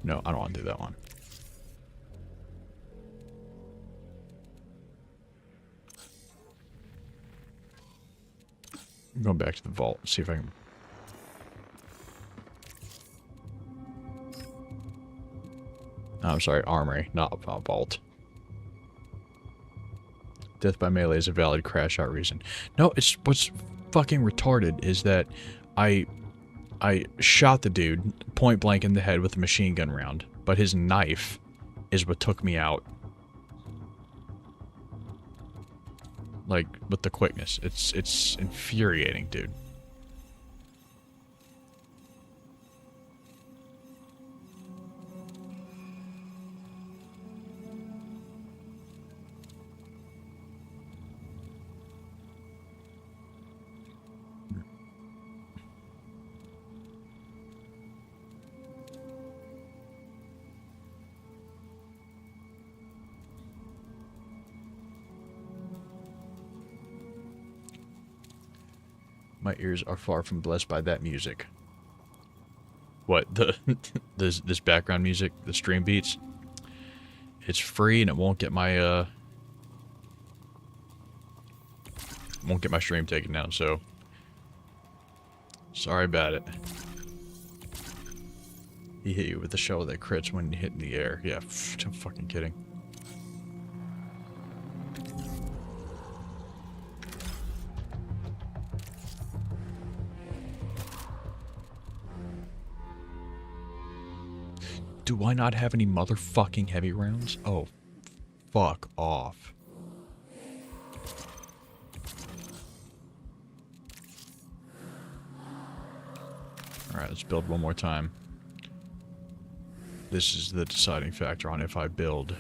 No, I don't want to do that one. I'm going back to the vault, see if I can... Oh, I'm sorry, armory, not vault. Death by melee is a valid crash out reason. No, it's what's fucking retarded is that I shot the dude point blank in the head with a machine gun round, but his knife is what took me out. Like, with the quickness. It's infuriating, dude. My ears are far from blessed by that music. What, this background music, the stream beats? It's free and it won't get my stream taken down, so sorry about it. He hit you with the shell that crits when you hit in the air. Yeah, I'm fucking kidding. Do I not have any motherfucking heavy rounds? Oh, fuck off. Alright, let's build one more time. This is the deciding factor on if I build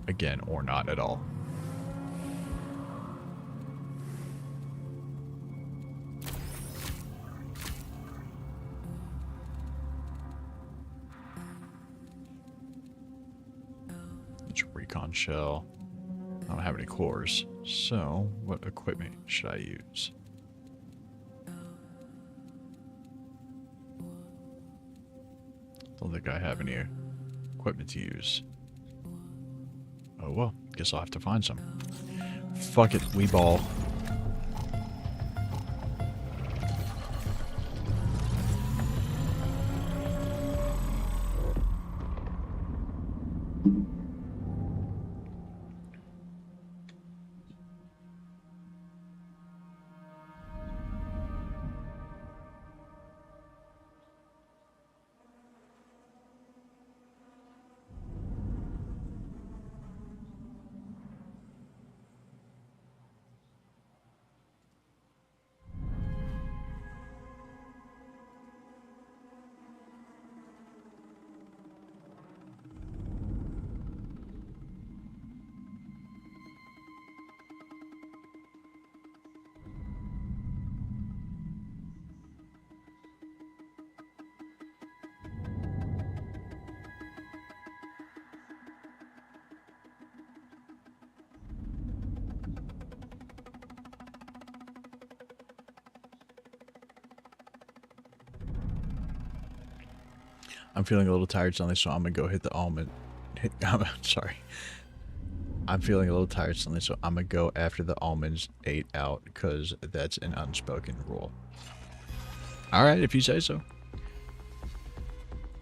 again or not at all. Recon shell. I don't have any cores. So, what equipment should I use? Don't think I have any equipment to use. Oh well, guess I'll have to find some. Fuck it, we ball. I'm feeling a little tired suddenly, so I'm gonna go hit the almond. I'm sorry. I'm feeling a little tired suddenly, so I'm gonna go after the almonds ate out because that's an unspoken rule. All right, if you say so.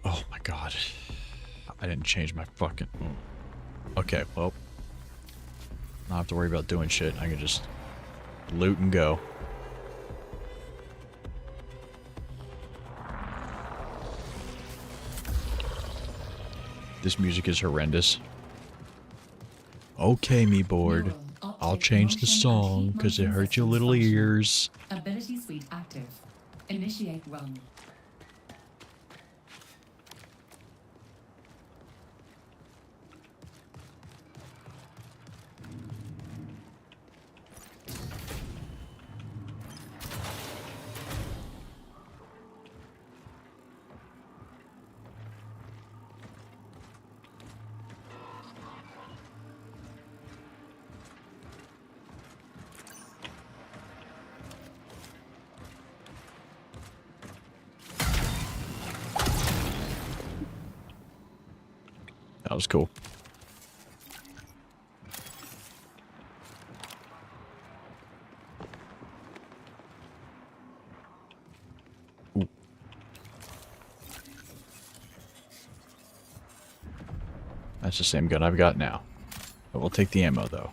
Oh my god, I didn't change my fucking. Okay, well, I don't have to worry about doing shit. I can just loot and go. This music is horrendous. Okay, me board. Neural, optic, I'll change the motion, and song heat because it motion hurt your sensors little functional. ears. Ability suite active. Initiate run. That was cool. Ooh. That's the same gun I've got now. But we'll take the ammo though.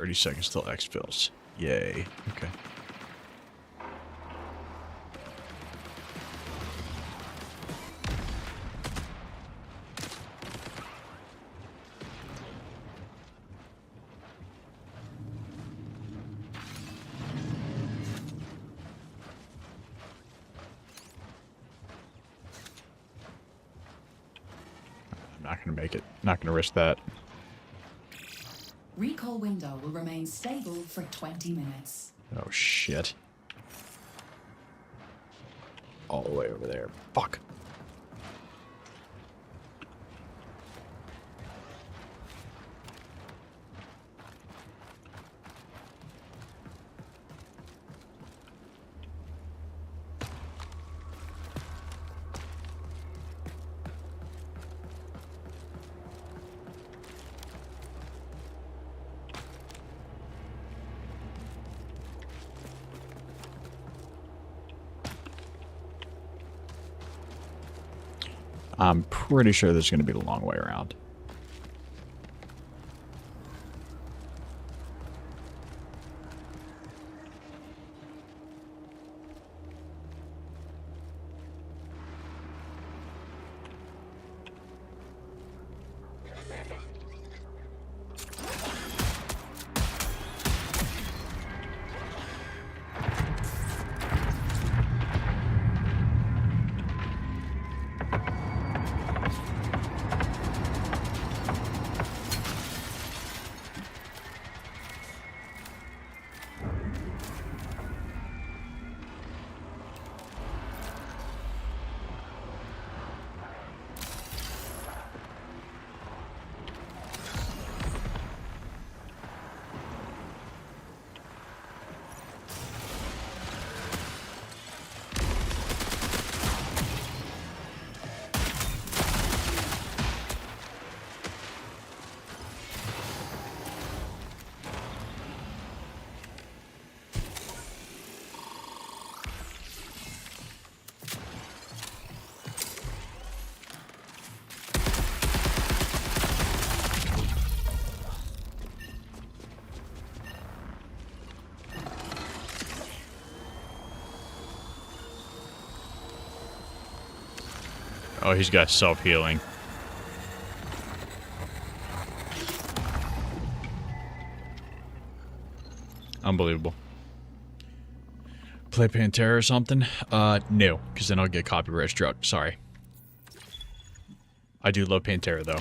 30 seconds till X fills. Yay. Okay. I'm not going to make it. Not going to risk that. Recall window will remain stable for 20 minutes. Oh, shit. All the way over there. Fuck. I'm pretty sure this is going to be the long way around. Oh, he's got self-healing. Unbelievable. Play Pantera or something? No, because then I'll get copyright struck. Sorry. I do love Pantera, though.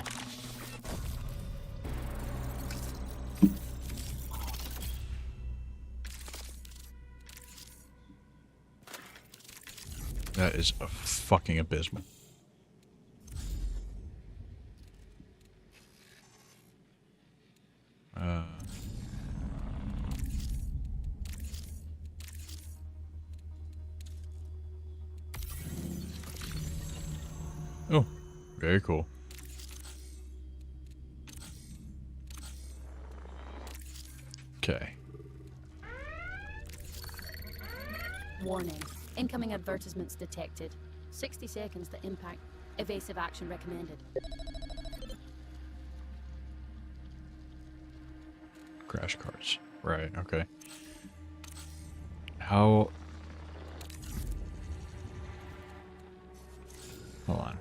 That is a fucking abysmal. Oh, very cool. Okay. Warning. Incoming advertisements detected. 60 seconds to impact. Evasive action recommended. Crash carts. Right, okay. How... Hold on.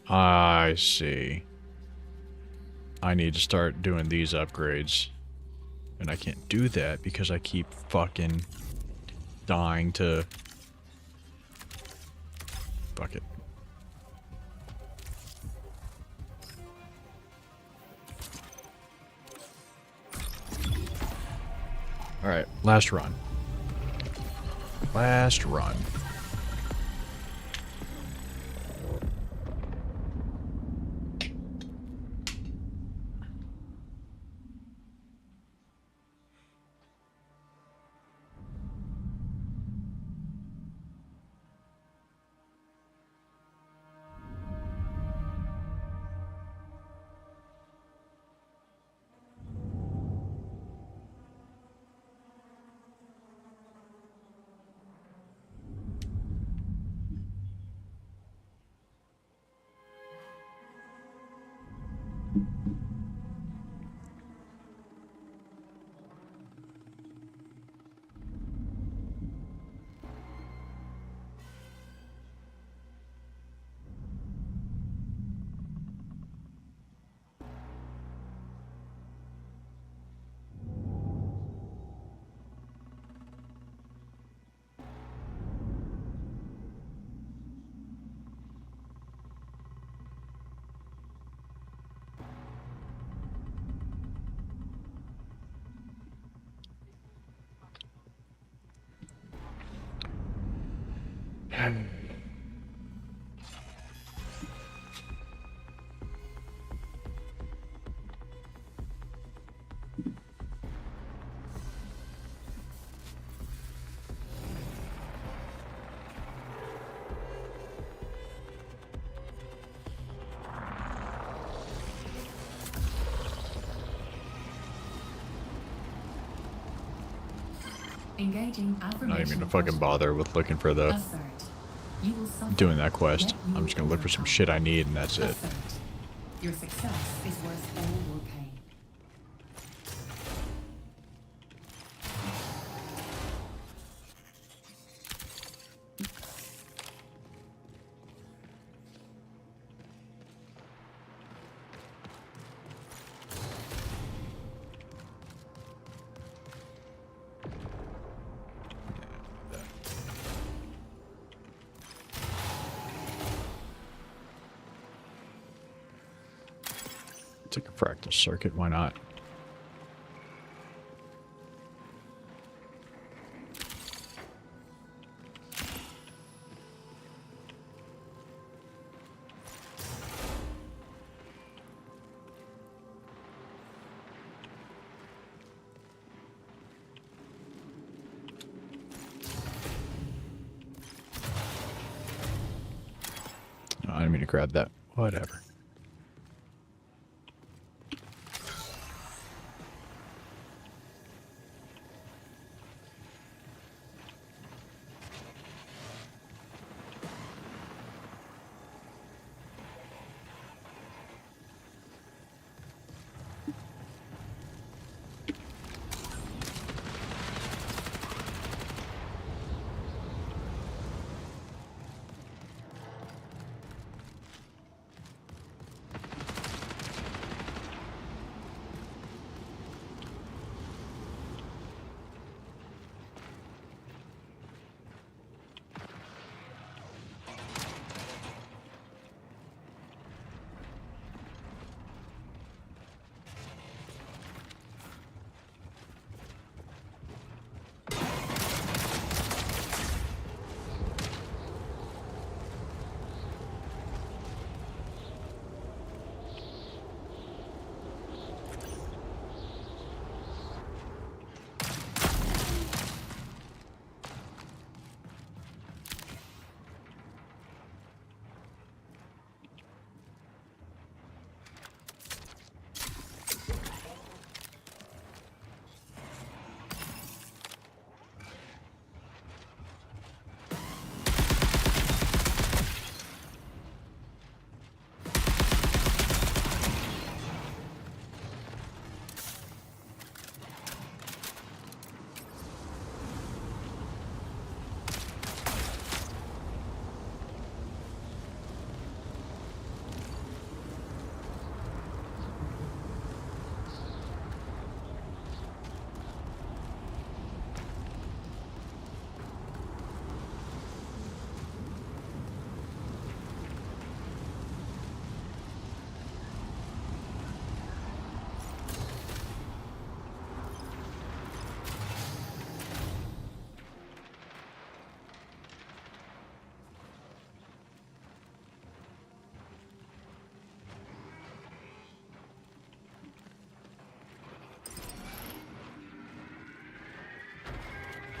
I see. I need to start doing these upgrades. And I can't do that because I keep fucking dying to... Fuck it. Alright, last run. Last run. Engaging Not affirmation even gonna fucking protocol. bother with looking for the Assert. You will suffer, doing that quest. yet you I'm just gonna will look for some overcome. shit I need, and that's it. Assert. Your success is worth all your pain. Take a fractal circuit. Why not? Oh, I didn't mean to grab that. Whatever.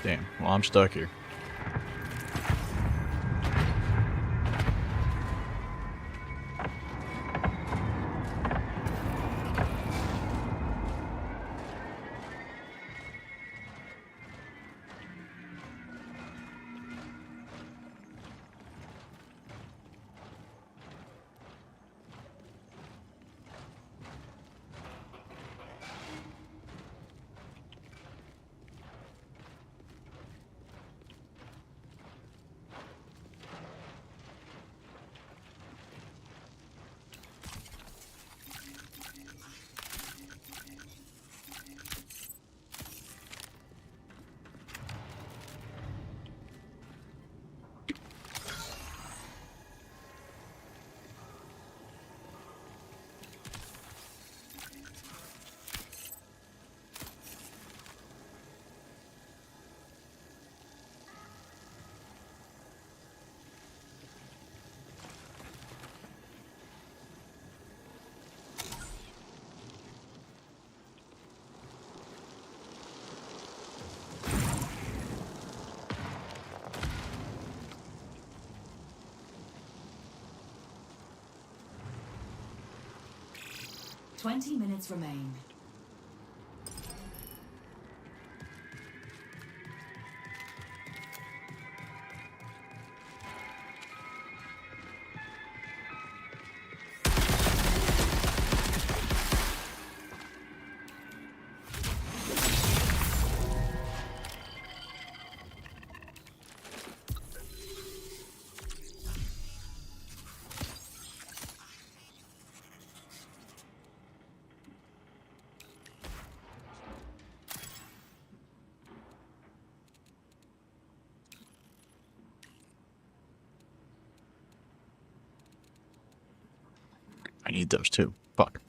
Damn. Well, I'm stuck here. 20 minutes remain. I need those too. Fuck.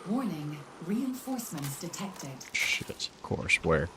Warning, reinforcements detected. Shit, of course. Where?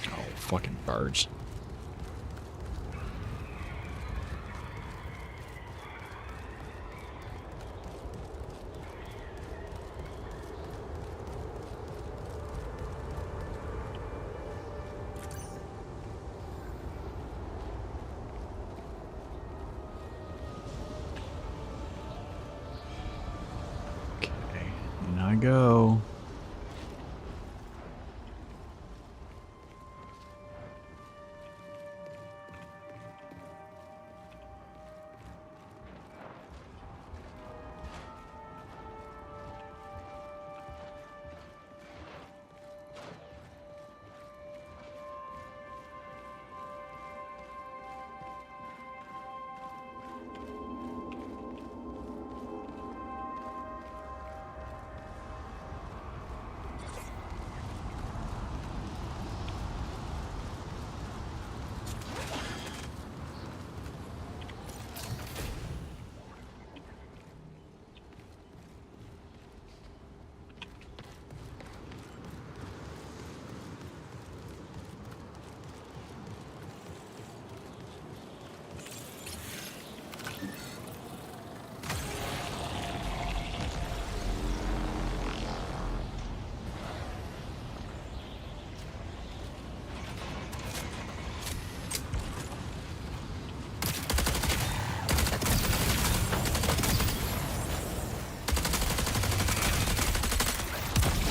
Oh, fucking birds. Okay, in I go.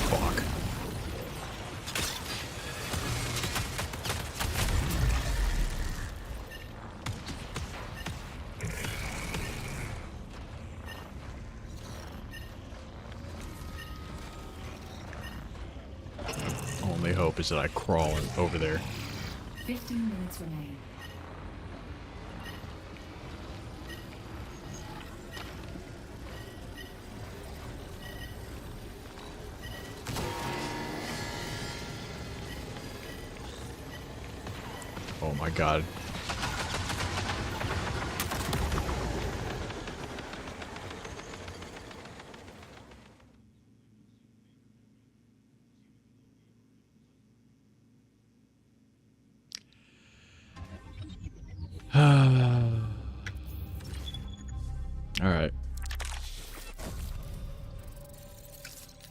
Fuck. Only hope is that I crawl over there. 15 minutes remain. Oh my god. All right.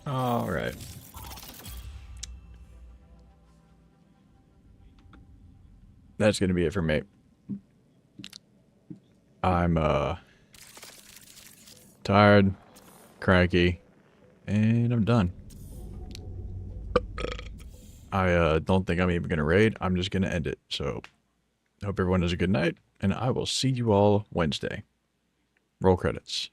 All right. That's going to be it for me. I'm tired, cranky, and I'm done. I don't think I'm even going to raid. I'm just going to end it. So, hope everyone has a good night, and I will see you all Wednesday. Roll credits.